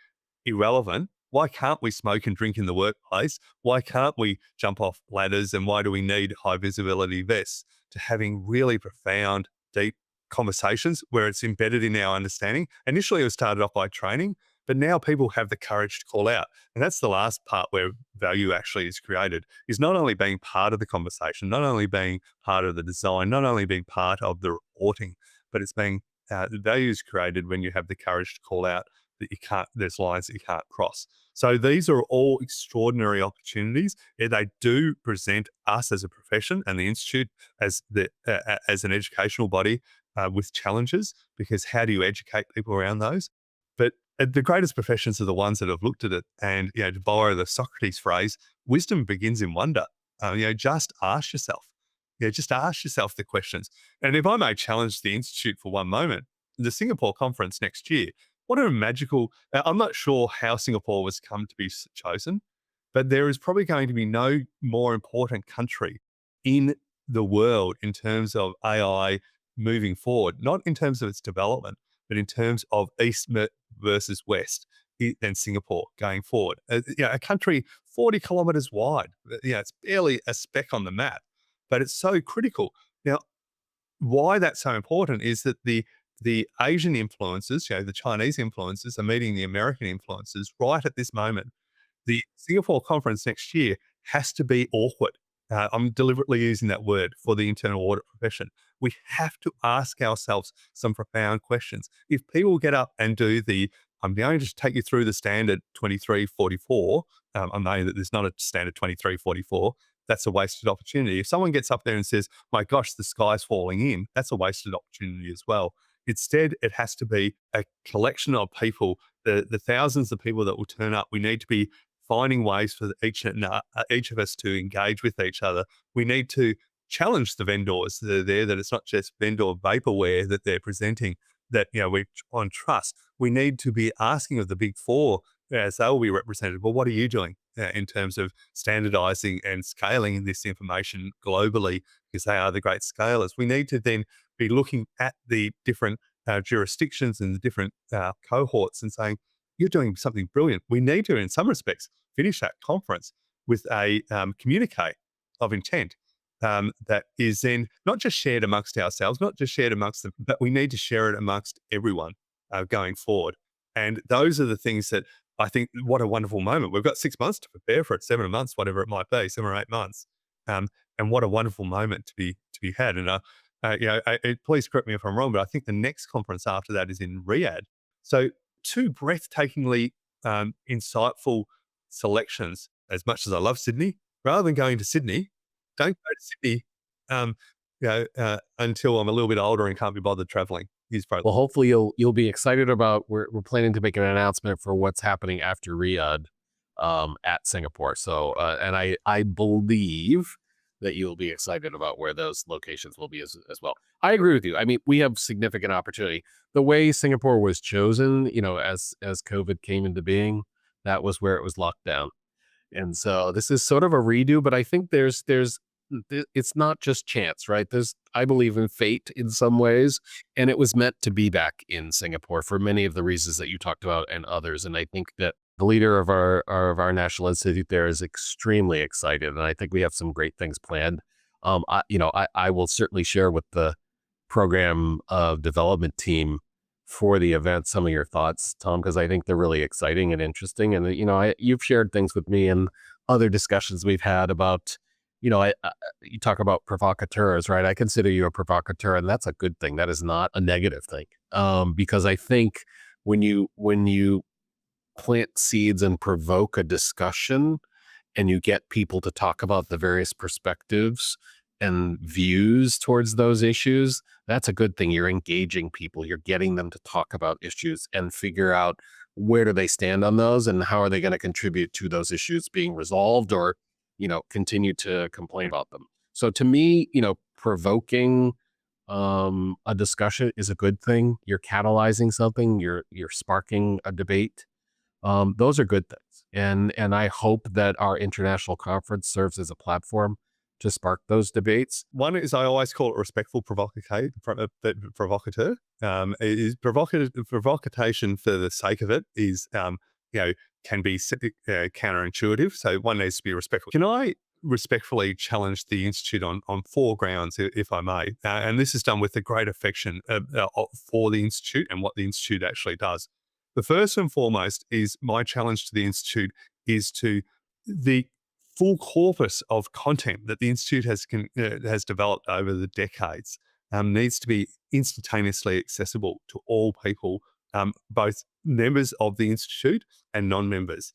irrelevant. Why can't we smoke and drink in the workplace? Why can't we jump off ladders? And why do we need high visibility vests? To having really profound, deep conversations where it's embedded in our understanding. Initially, it was started off by training, but now people have the courage to call out. And that's the last part where value actually is created, is not only being part of the conversation, not only being part of the design, not only being part of the reporting, but it's being, the value is created when you have the courage to call out that there's lines that you can't cross. So these are all extraordinary opportunities. They do present us as a profession and the Institute as an educational body with challenges, because how do you educate people around those? But The greatest professions are the ones that have looked at it. And, to borrow the Socrates phrase, wisdom begins in wonder. Just ask yourself. Just ask yourself the questions. And if I may challenge the Institute for one moment, the Singapore conference next year, what a magical, I'm not sure how Singapore was come to be chosen, but there is probably going to be no more important country in the world in terms of AI moving forward, not in terms of its development, but in terms of East versus West than Singapore going forward. A country 40 kilometers wide. It's barely a speck on the map, but it's so critical. Now, why that's so important is that the Asian influences, the Chinese influences are meeting the American influences right at this moment. The Singapore conference next year has to be awkward. I'm deliberately using that word for the internal audit profession. We have to ask ourselves some profound questions. If people get up and do I'm going to take you through the standard 2344. I know that there's not a standard 2344. That's a wasted opportunity. If someone gets up there and says, my gosh, the sky's falling in, that's a wasted opportunity as well. Instead, it has to be a collection of people, the thousands of people that will turn up. We need to be finding ways for each of us to engage with each other. We need to challenge the vendors that are there, that it's not just vendor vaporware that they're presenting, that we're on trust. We need to be asking of the big four, as they will be represented, well, what are you doing in terms of standardizing and scaling this information globally, because they are the great scalers. We need to then be looking at the different jurisdictions and the different cohorts and saying, you're doing something brilliant. We need to, in some respects, finish that conference with a communique of intent that is then not just shared amongst ourselves, not just shared amongst them, but we need to share it amongst everyone going forward. And those are the things that I think, what a wonderful moment. We've got 6 months to prepare for it, 7 months, whatever it might be, 7 or 8 months. And what a wonderful moment to be had. And please correct me if I'm wrong, but I think the next conference after that is in Riyadh. So 2 breathtakingly insightful selections. As much as I love Sydney, rather than going to Sydney, don't go to Sydney until I'm a little bit older and can't be bothered traveling. Well, hopefully you'll be excited about, we're planning to make an announcement for what's happening after Riyadh at Singapore. So and I believe that you'll be excited about where those locations will be as well. I agree with you. I mean, we have significant opportunity. The way Singapore was chosen, as COVID came into being, that was where it was locked down. And so this is sort of a redo, but I think it's not just chance, right? I believe in fate in some ways, and it was meant to be back in Singapore for many of the reasons that you talked about and others. And I think that the leader of our National Institute there is extremely excited, and I think we have some great things planned. I will certainly share with the program development team for the event some of your thoughts, Tom, because I think they're really exciting and interesting. And you've shared things with me and other discussions we've had about, you talk about provocateurs, right? I consider you a provocateur, and that's a good thing. That is not a negative thing, because I think when you plant seeds and provoke a discussion, and you get people to talk about the various perspectives and views towards those issues, that's a good thing. You're engaging people. You're getting them to talk about issues and figure out where do they stand on those and how are they going to contribute to those issues being resolved or, continue to complain about them. So to me, provoking a discussion is a good thing. You're catalyzing something. You're sparking a debate. Those are good things. And I hope that our international conference serves as a platform to spark those debates. One is, I always call it respectful provocateur. Is provocation for the sake of it is, can be counterintuitive. So one needs to be respectful. Can I respectfully challenge the Institute on 4 grounds, if I may? And this is done with a great affection for the Institute and what the Institute actually does. The first and foremost is my challenge to the Institute is to the full corpus of content that the Institute has developed over the decades needs to be instantaneously accessible to all people, both members of the Institute and non-members,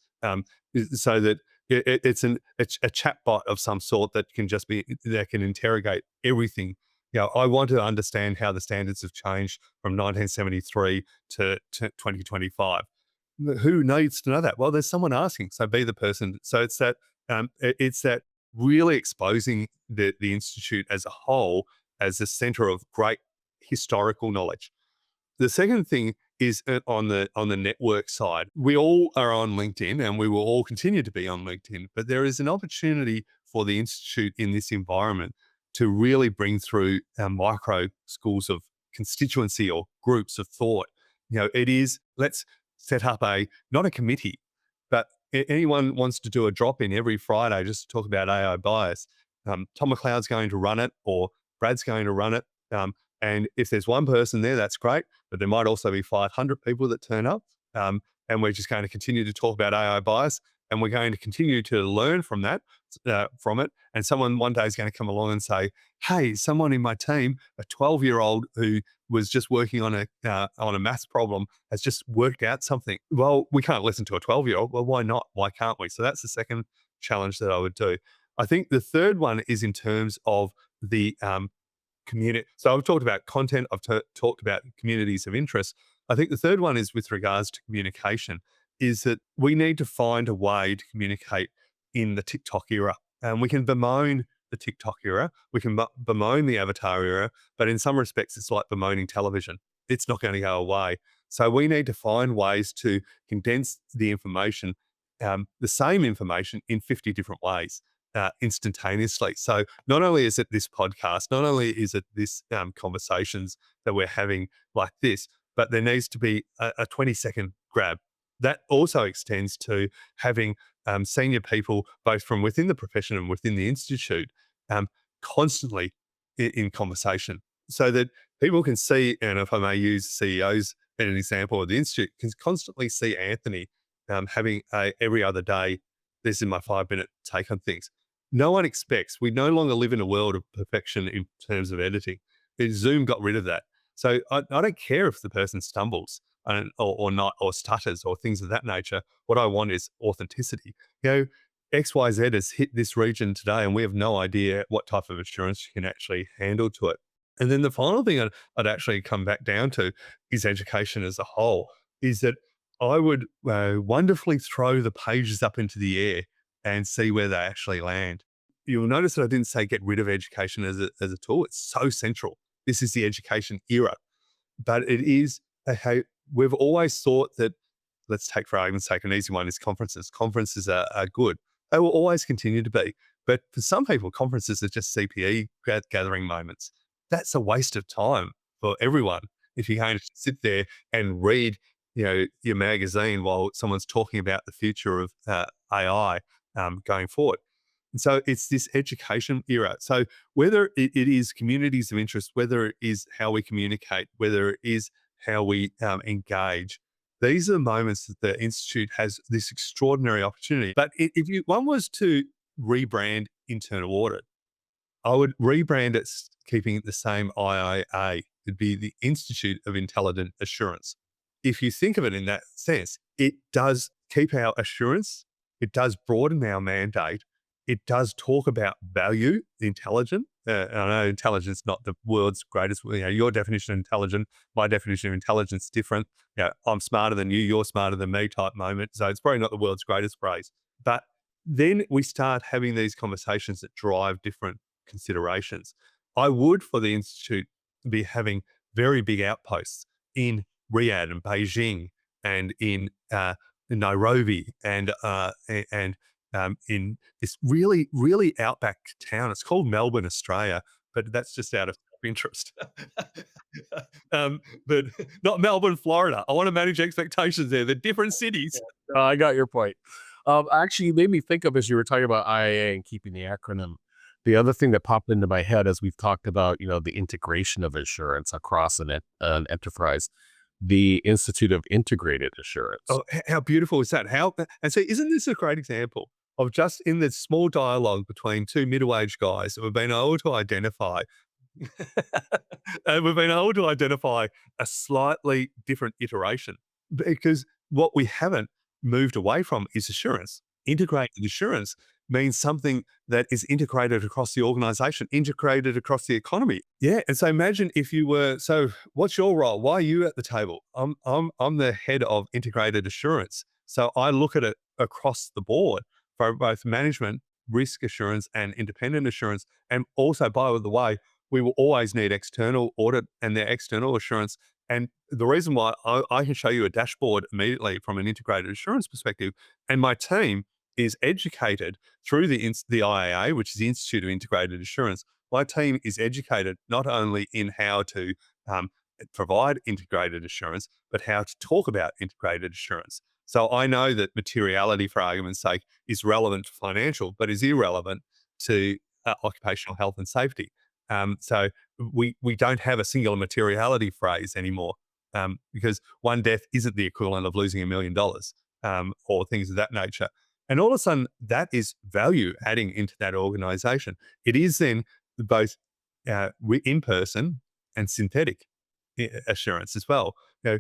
so that it's a chatbot of some sort that can interrogate everything. I want to understand how the standards have changed from 1973 to 2025. Who needs to know that? Well, there's someone asking, so be the person. So it's that really exposing the institute as a whole as a center of great historical knowledge. The second thing is on the network side. We all are on LinkedIn and we will all continue to be on LinkedIn, but there is an opportunity for the institute in this environment to really bring through our micro schools of constituency or groups of thought. It is, let's set up not a committee, but anyone wants to do a drop in every Friday just to talk about AI bias. Tom McLeod's going to run it, or Brad's going to run it. And if there's one person there, that's great. But there might also be 500 people that turn up. And we're just going to continue to talk about AI bias. And we're going to continue to learn from it. And someone one day is going to come along and say, hey, someone in my team, a 12-year-old who was just working on a maths problem, has just worked out something. Well, we can't listen to a 12-year-old. Well, why not? Why can't we? So that's the second challenge that I would do. I think the third one is in terms of the community. So I've talked about content. I've talked about communities of interest. I think the third one is with regards to communication, is that we need to find a way to communicate in the TikTok era. And we can bemoan the TikTok era. We can bemoan the avatar era, but in some respects, it's like bemoaning television. It's not going to go away. So we need to find ways to condense the information, the same information in 50 different ways. Instantaneously. So not only is it this podcast, not only is it this conversations that we're having like this, but there needs to be a 20-second grab. That also extends to having senior people, both from within the profession and within the institute, constantly in conversation, so that people can see, and if I may use CEOs as an example of the institute, can constantly see Anthony having every other day, this is my 5-minute take on things. No one expects, we no longer live in a world of perfection in terms of editing. Zoom got rid of that. So I don't care if the person stumbles or not, or stutters or things of that nature. What I want is authenticity. XYZ has hit this region today and we have no idea what type of assurance you can actually handle to it. And then the final thing I'd actually come back down to is education as a whole, is that I would wonderfully throw the pages up into the air and see where they actually land. You'll notice that I didn't say get rid of education as a tool. It's so central. This is the education era. But it is, we've always thought that, let's take for argument's sake, an easy one is conferences. Conferences are good. They will always continue to be. But for some people, conferences are just CPE gathering moments. That's a waste of time for everyone. If you're going to sit there and read your magazine while someone's talking about the future of AI going forward. And so it's this education era. So whether it is communities of interest, whether it is how we communicate, whether it is how we engage, these are the moments that the Institute has this extraordinary opportunity. But if one was to rebrand internal audit, I would rebrand it keeping it the same IIA. It'd be the Institute of Intelligent Assurance. If you think of it in that sense, it does keep our assurance. It does broaden our mandate. It does talk about value, intelligent. I know intelligence is not the world's greatest. Your definition of intelligent, my definition of intelligence is different. I'm smarter than you, you're smarter than me type moment. So it's probably not the world's greatest phrase. But then we start having these conversations that drive different considerations. I would, for the Institute, be having very big outposts in Riyadh and Beijing and in Nairobi and in this really, really outback town. It's called Melbourne, Australia, but that's just out of interest. But not Melbourne, Florida. I want to manage expectations there. They're different cities. I got your point. Actually, you made me think of, as you were talking about IAA and keeping the acronym, the other thing that popped into my head as we've talked about, the integration of assurance across an enterprise, the Institute of Integrated Assurance. Oh, how beautiful is that? And so isn't this a great example of just in this small dialogue between two middle-aged guys that we've been able to identify and we've been able to identify a slightly different iteration, because what we haven't moved away from is assurance. Integrated assurance means something that is integrated across the organization, integrated across the economy. Yeah. And so imagine if you were, so what's your role? Why are you at the table? I'm the head of integrated assurance. So I look at it across the board for both management, risk assurance, and independent assurance. And also, by the way, we will always need external audit and their external assurance. And the reason why I can show you a dashboard immediately from an integrated assurance perspective, and my team is educated through the IAA, which is the Institute of Integrated Assurance. My team is educated not only in how to um, provide integrated assurance, but how to talk about integrated assurance. So I know that materiality, for argument's sake, is relevant to financial, but is irrelevant to occupational health and safety. So we don't have a singular materiality phrase anymore, because one death isn't the equivalent of losing $1 million, or things of that nature. And all of a sudden, that is value adding into that organization. It is then both in person and synthetic assurance as well. You know,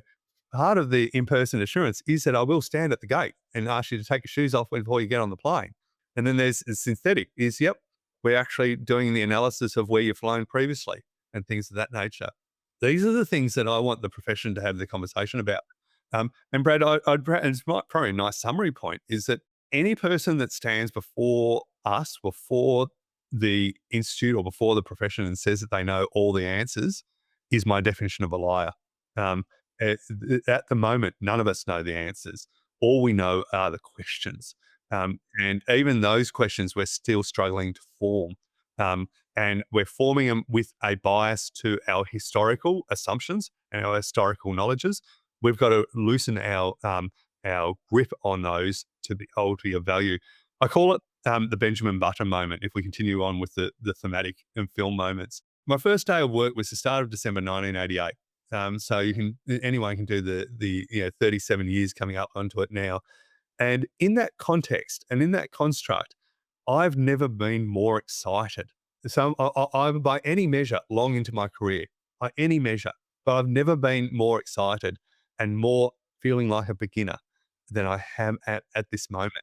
part of the in-person assurance is that I will stand at the gate and ask you to take your shoes off before you get on the plane. And then there's synthetic is, yep, we're actually doing the analysis of where you've flown previously and things of that nature. These are the things that I want the profession to have the conversation about. And Brad, and it's probably a nice summary point is that any person that stands before us, before the institute or before the profession and says that they know all the answers is my definition of a liar. Um, at the moment, none of us know the answers. All we know are the questions. And even those questions, we're still struggling to form. And we're forming them with a bias to our historical assumptions and our historical knowledges. We've got to loosen our grip on those to be able to be of value. I call it the Benjamin Button moment, if we continue on with the thematic and film moments. My first day of work was the start of December 1988. So anyone can do the 37 years coming up onto it now. And in that context and in that construct, I've never been more excited. So I'm by any measure long into my career, by any measure, but I've never been more excited and more feeling like a beginner than I am at this moment.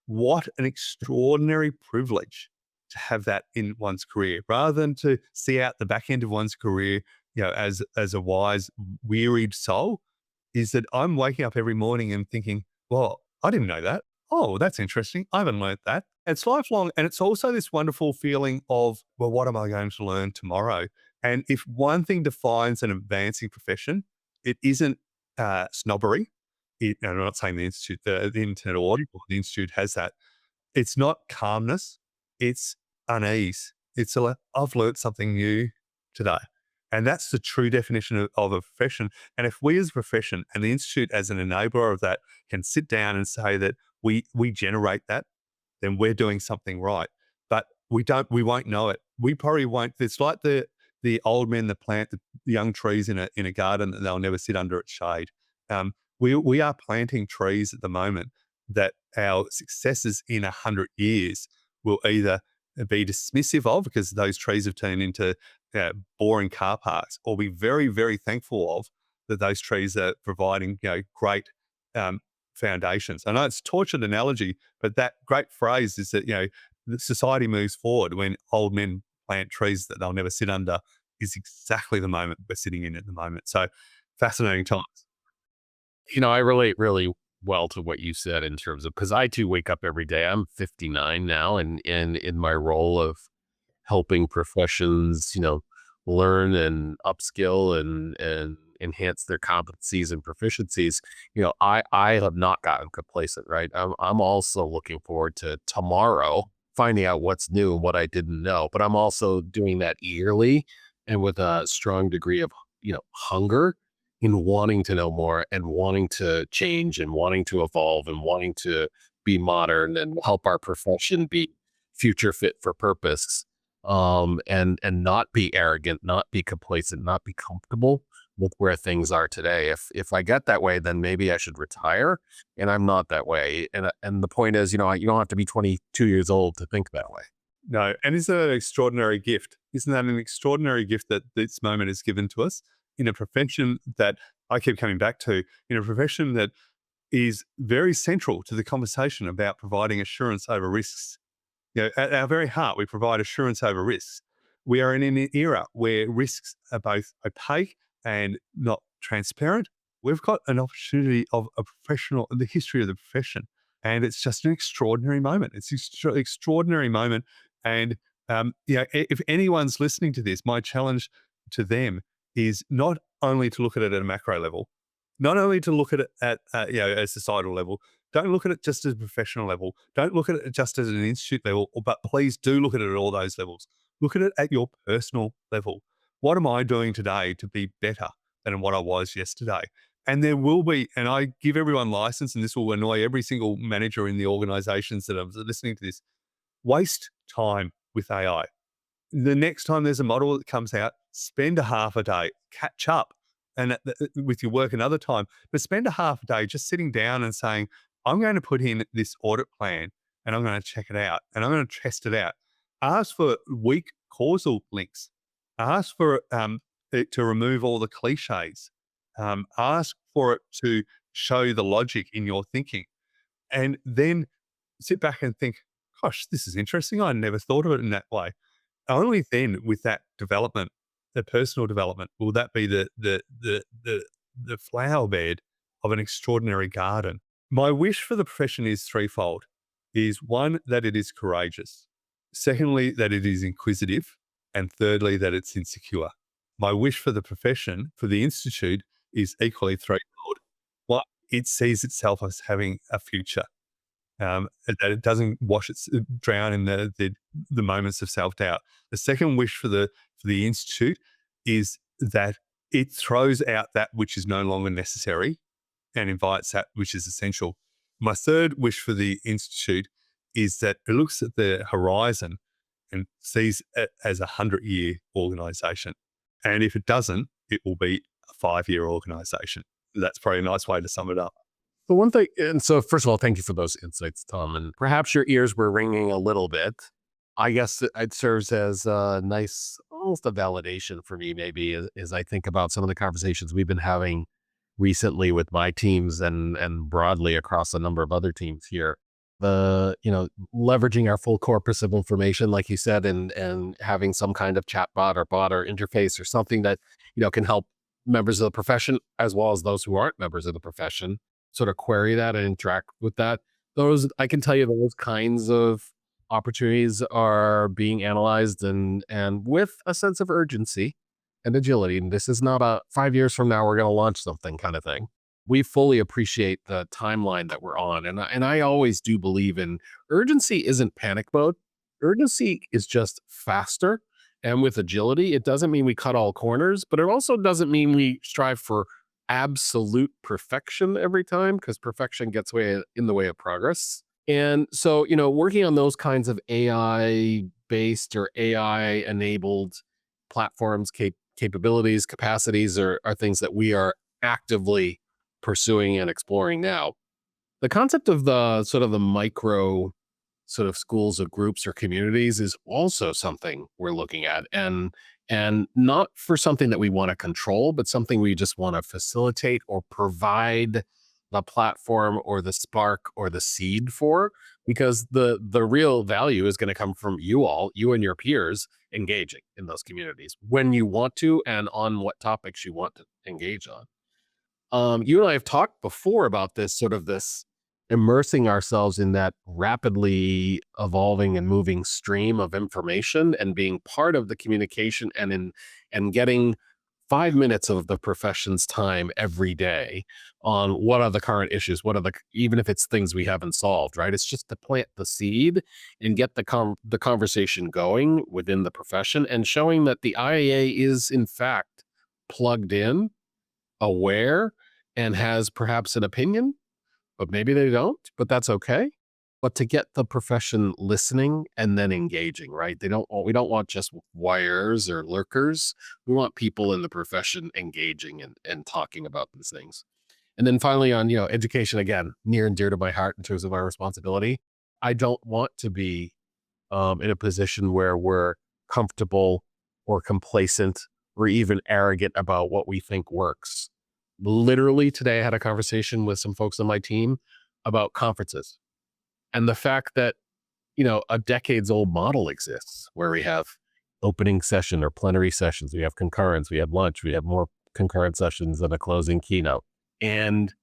What an extraordinary privilege to have that in one's career, rather than to see out the back end of one's career, as a wise, wearied soul, is that I'm waking up every morning and thinking, well, I didn't know that. Oh, that's interesting. I haven't learned that. It's lifelong. And it's also this wonderful feeling of, well, what am I going to learn tomorrow? And if one thing defines an advancing profession, it isn't snobbery. I'm not saying the institute, the internal audit board, the institute has that. It's not calmness. It's unease. It's I've learned something new today. And that's the true definition of a profession. And if we as a profession and the institute as an enabler of that can sit down and say that we generate that, then we're doing something right. But we won't know it. We probably won't. It's like the old men that plant the young trees in a garden and they'll never sit under its shade. We are planting trees at the moment that our successes in 100 years will either be dismissive of because those trees have turned into boring car parks, or be very, very thankful of that those trees are providing great foundations. I know it's a tortured analogy, but that great phrase is that the society moves forward when old men plant trees that they'll never sit under is exactly the moment we're sitting in at the moment. So fascinating times. I relate really well to what you said in terms of, because I too wake up every day. I'm 59 now, and in my role of helping professions, learn and upskill and enhance their competencies and proficiencies, I have not gotten complacent, right? I'm also looking forward to tomorrow, finding out what's new and what I didn't know, but I'm also doing that yearly and with a strong degree of, hunger in wanting to know more and wanting to change and wanting to evolve and wanting to be modern and help our profession be future fit for purpose, and not be arrogant, not be complacent, not be comfortable with where things are today. If I get that way, then maybe I should retire, and I'm not that way. And the point is, you don't have to be 22 years old to think that way. No, and isn't that an extraordinary gift? Isn't that an extraordinary gift that this moment is given to us in a profession that I keep coming back to, in a profession that is very central to the conversation about providing assurance over risks. At our very heart, we provide assurance over risks. We are in an era where risks are both opaque and not transparent. We've got an opportunity of a professional, the history of the profession, and it's just an extraordinary moment. It's an extraordinary moment, and if anyone's listening to this, my challenge to them is not only to look at it at a macro level, not only to look at it at a societal level. Don't look at it just as a professional level. Don't look at it just as an institute level, but please do look at it at all those levels. Look at it at your personal level. What am I doing today to be better than what I was yesterday? And there will be, and I give everyone license, and this will annoy every single manager in the organizations that are listening to this, waste time with AI. The next time there's a model that comes out, spend a half a day, catch up and with your work another time, but spend a half a day just sitting down and saying, I'm going to put in this audit plan and I'm going to check it out and I'm going to test it out. Ask for weak causal links. Ask for it to remove all the cliches. Ask for it to show the logic in your thinking. And then sit back and think, gosh, this is interesting. I never thought of it in that way. Only then, with that development, the personal development, will that be the flower bed of an extraordinary garden. My wish for the profession is threefold: is one, that it is courageous; secondly, that it is inquisitive; and thirdly, that it's insecure. My wish for the profession, for the institute, is equally threefold. One, it sees itself as having a future. That it doesn't drown in the moments of self doubt. The second wish for the institute is that it throws out that which is no longer necessary and invites that which is essential. My third wish for the institute is that it looks at the horizon and sees it as a 100-year organization. And if it doesn't, it will be a 5-year organization. That's probably a nice way to sum it up. The one thing, and so first of all, thank you for those insights, Tom. And perhaps your ears were ringing a little bit. I guess it serves as a nice, almost a validation for me, maybe, as I think about some of the conversations we've been having recently with my teams and broadly across a number of other teams here. Leveraging our full corpus of information, like you said, and having some kind of chatbot or bot or interface or something that, can help members of the profession, as well as those who aren't members of the profession, sort of query that and interact with that. I can tell you those kinds of opportunities are being analyzed and with a sense of urgency and agility. And this is not a 5 years from now, we're going to launch something kind of thing. We fully appreciate the timeline that we're on. And I always do believe in urgency isn't panic mode. Urgency is just faster. And with agility, it doesn't mean we cut all corners, but it also doesn't mean we strive for absolute perfection every time, because perfection gets in the way of progress. And so, working on those kinds of AI-based or AI-enabled platforms, capabilities, capacities are things that we are actively pursuing and exploring now. The concept of the sort of the micro sort of schools of groups or communities is also something we're looking at, and not for something that we want to control, but something we just want to facilitate or provide the platform or the spark or the seed for, because the real value is going to come from you and your peers engaging in those communities when you want to and on what topics you want to engage on. You and I have talked before about this immersing ourselves in that rapidly evolving and moving stream of information and being part of the communication and getting 5 minutes of the profession's time every day on what are the current issues, even if it's things we haven't solved, right? It's just to plant the seed and get the conversation going within the profession, and showing that the IAA is in fact plugged in, aware, and has perhaps an opinion, but maybe they don't, but that's okay. But to get the profession listening and then engaging, right? We don't want just wires or lurkers. We want people in the profession engaging and talking about these things. And then finally on, education, again, near and dear to my heart in terms of our responsibility. I don't want to be in a position where we're comfortable or complacent or even arrogant about what we think works. Literally today, I had a conversation with some folks on my team about conferences and the fact that a decades old model exists where we have opening session or plenary sessions. We have concurrence, we have lunch, we have more concurrent sessions and a closing keynote. And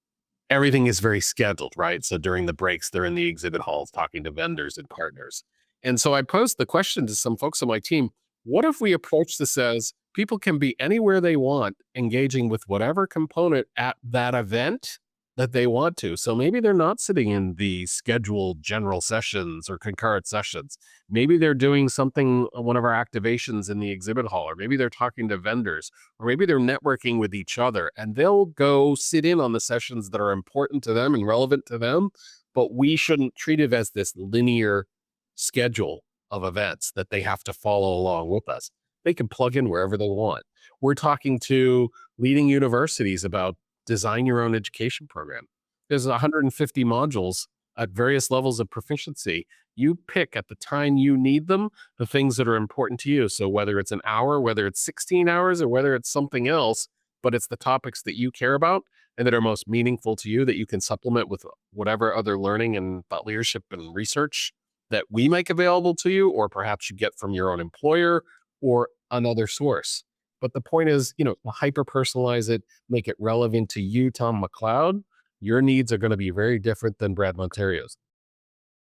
everything is very scheduled, right? So during the breaks, they're in the exhibit halls talking to vendors and partners. And so I posed the question to some folks on my team, what if we approach this as people can be anywhere they want, engaging with whatever component at that event that they want to? So maybe they're not sitting in the scheduled general sessions or concurrent sessions. Maybe they're doing something, one of our activations in the exhibit hall, or maybe they're talking to vendors, or maybe they're networking with each other, and they'll go sit in on the sessions that are important to them and relevant to them. But we shouldn't treat it as this linear schedule of events that they have to follow along with us. They can plug in wherever they want. We're talking to leading universities about design your own education program. There's 150 modules at various levels of proficiency. You pick at the time you need them, the things that are important to you. So whether it's an hour, whether it's 16 hours, or whether it's something else, but it's the topics that you care about and that are most meaningful to you that you can supplement with whatever other learning and thought leadership and research that we make available to you, or perhaps you get from your own employer or another source. But the point is, hyper personalize it, make it relevant to you, Tom McLeod. Your needs are going to be very different than Brad Monterio's.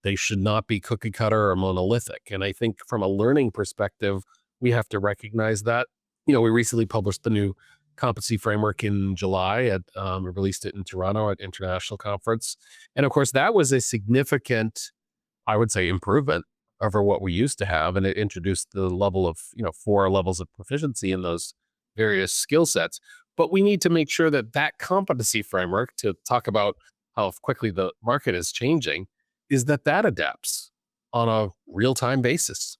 They should not be cookie cutter or monolithic. And I think from a learning perspective, we have to recognize that. We recently published the new competency framework in July we released it in Toronto at International Conference. And of course, that was a significant, I would say, improvement over what we used to have. And it introduced the level of, 4 levels of proficiency in those various skill sets. But we need to make sure that that competency framework, to talk about how quickly the market is changing, is that adapts on a real-time basis.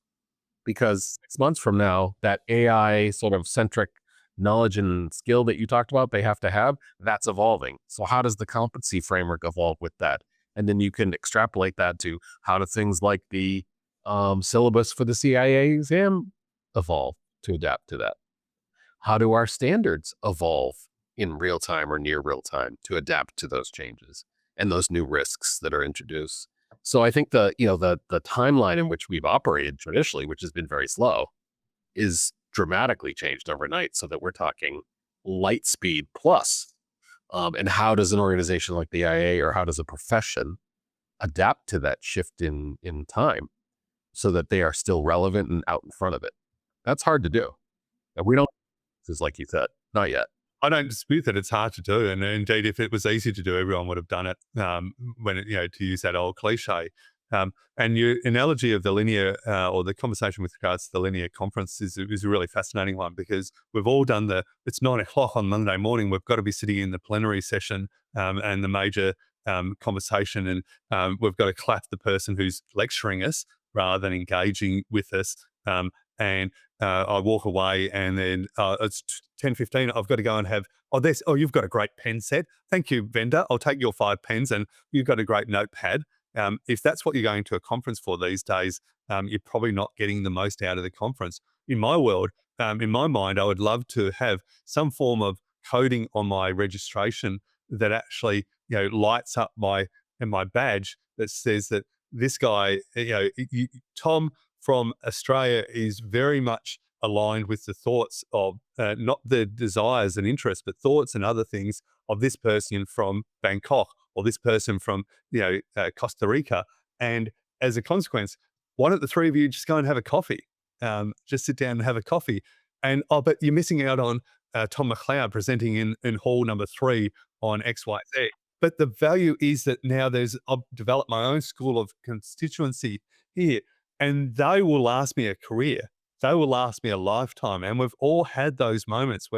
Because 6 months from now, that AI sort of centric knowledge and skill that you talked about, they have to have, that's evolving. So how does the competency framework evolve with that? And then you can extrapolate that to how do things like the syllabus for the CIA exam evolve to adapt to that? How do our standards evolve in real time or near real time to adapt to those changes and those new risks that are introduced? So I think the timeline in which we've operated traditionally, which has been very slow, is dramatically changed overnight, so that we're talking light speed plus. And how does an organization like the IA, or how does a profession adapt to that shift in time so that they are still relevant and out in front of it? That's hard to do. And we don't, just like you said, not yet. I don't dispute that it's hard to do. And indeed, if it was easy to do, everyone would have done it, to use that old cliche. And your analogy of the linear or the conversation with regards to the linear conference is a really fascinating one, because we've all done it's 9 o'clock on Monday morning. We've got to be sitting in the plenary session and the major conversation, and we've got to clap the person who's lecturing us rather than engaging with us. And I walk away, and then it's 10:15. I've got to go and have, you've got a great pen set. Thank you, vendor. I'll take your 5 pens, and you've got a great notepad. If that's what you're going to a conference for these days, you're probably not getting the most out of the conference. In my world, in my mind, I would love to have some form of coding on my registration that actually, lights up my badge that says that this guy, Tom from Australia, is very much aligned with the thoughts of not the desires and interests, but thoughts and other things of this person from Bangkok, or this person from Costa Rica. And as a consequence, why don't the 3 of you just go and have a coffee? Just sit down and have a coffee. And but you're missing out on Tom McLeod presenting in hall number 3 on XYZ. But the value is that now I've developed my own school of constituency here, and they will last me a career. They will last me a lifetime. And we've all had those moments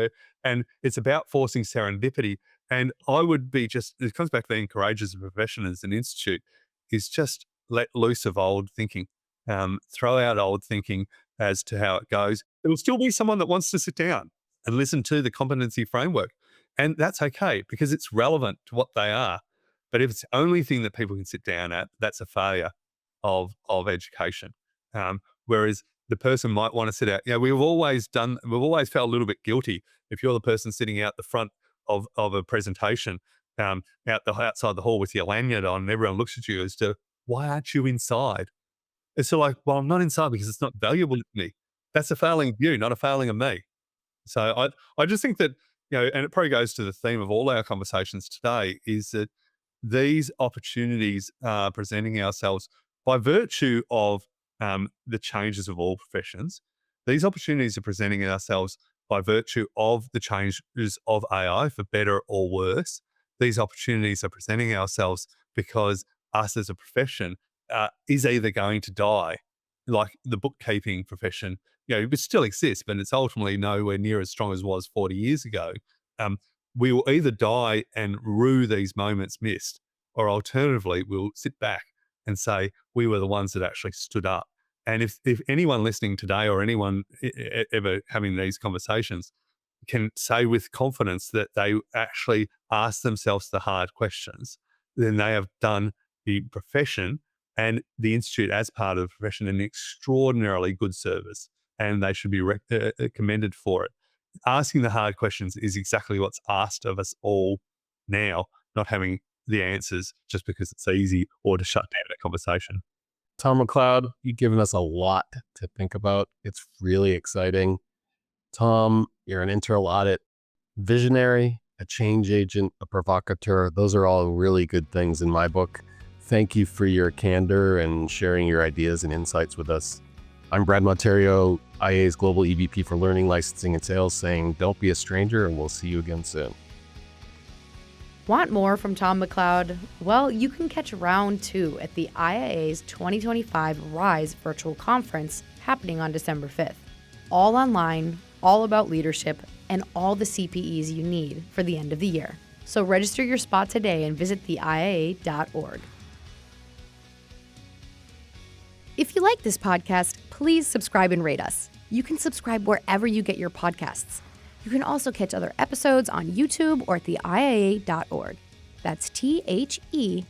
and it's about forcing serendipity. And I would be it comes back to being courageous as a profession, as an institute, is just let loose of old thinking. Throw out old thinking as to how it goes. It'll still be someone that wants to sit down and listen to the competency framework. And that's okay, because it's relevant to what they are. But if it's the only thing that people can sit down at, that's a failure of education. Whereas the person might want to sit out. We've always felt a little bit guilty if you're the person sitting out the front of a presentation, outside the hall with your lanyard on, and everyone looks at you as to, why aren't you inside? It's sort of like, well, I'm not inside because it's not valuable to me. That's a failing of you, not a failing of me. So I just think that, and it probably goes to the theme of all our conversations today, is that these opportunities are presenting ourselves by virtue of the changes of all professions. These opportunities are presenting ourselves by virtue of the changes of AI, for better or worse. These opportunities are presenting ourselves because us as a profession is either going to die, like the bookkeeping profession. It still exists, but it's ultimately nowhere near as strong as it was 40 years ago. Um, we will either die and rue these moments missed, or alternatively, we'll sit back and say, we were the ones that actually stood up. And if anyone listening today, or anyone ever having these conversations, can say with confidence that they actually ask themselves the hard questions, then they have done the profession and the institute as part of the profession an extraordinarily good service, and they should be commended for it. Asking the hard questions is exactly what's asked of us all now, not having the answers just because it's easy or to shut down a conversation. Tom McLeod, you've given us a lot to think about. It's really exciting. Tom, you're an internal audit visionary, a change agent, a provocateur. Those are all really good things in my book. Thank you for your candor and sharing your ideas and insights with us. I'm Brad Monterio, IA's Global EVP for Learning, Licensing, and Sales, saying don't be a stranger, and we'll see you again soon. Want more from Tom McLeod? Well, you can catch round 2 at the IAA's 2025 RISE virtual conference happening on December 5th. All online, all about leadership, and all the CPEs you need for the end of the year. So register your spot today and visit theiaa.org. If you like this podcast, please subscribe and rate us. You can subscribe wherever you get your podcasts. You can also catch other episodes on YouTube or at theiaa.org. That's THEIIA.org.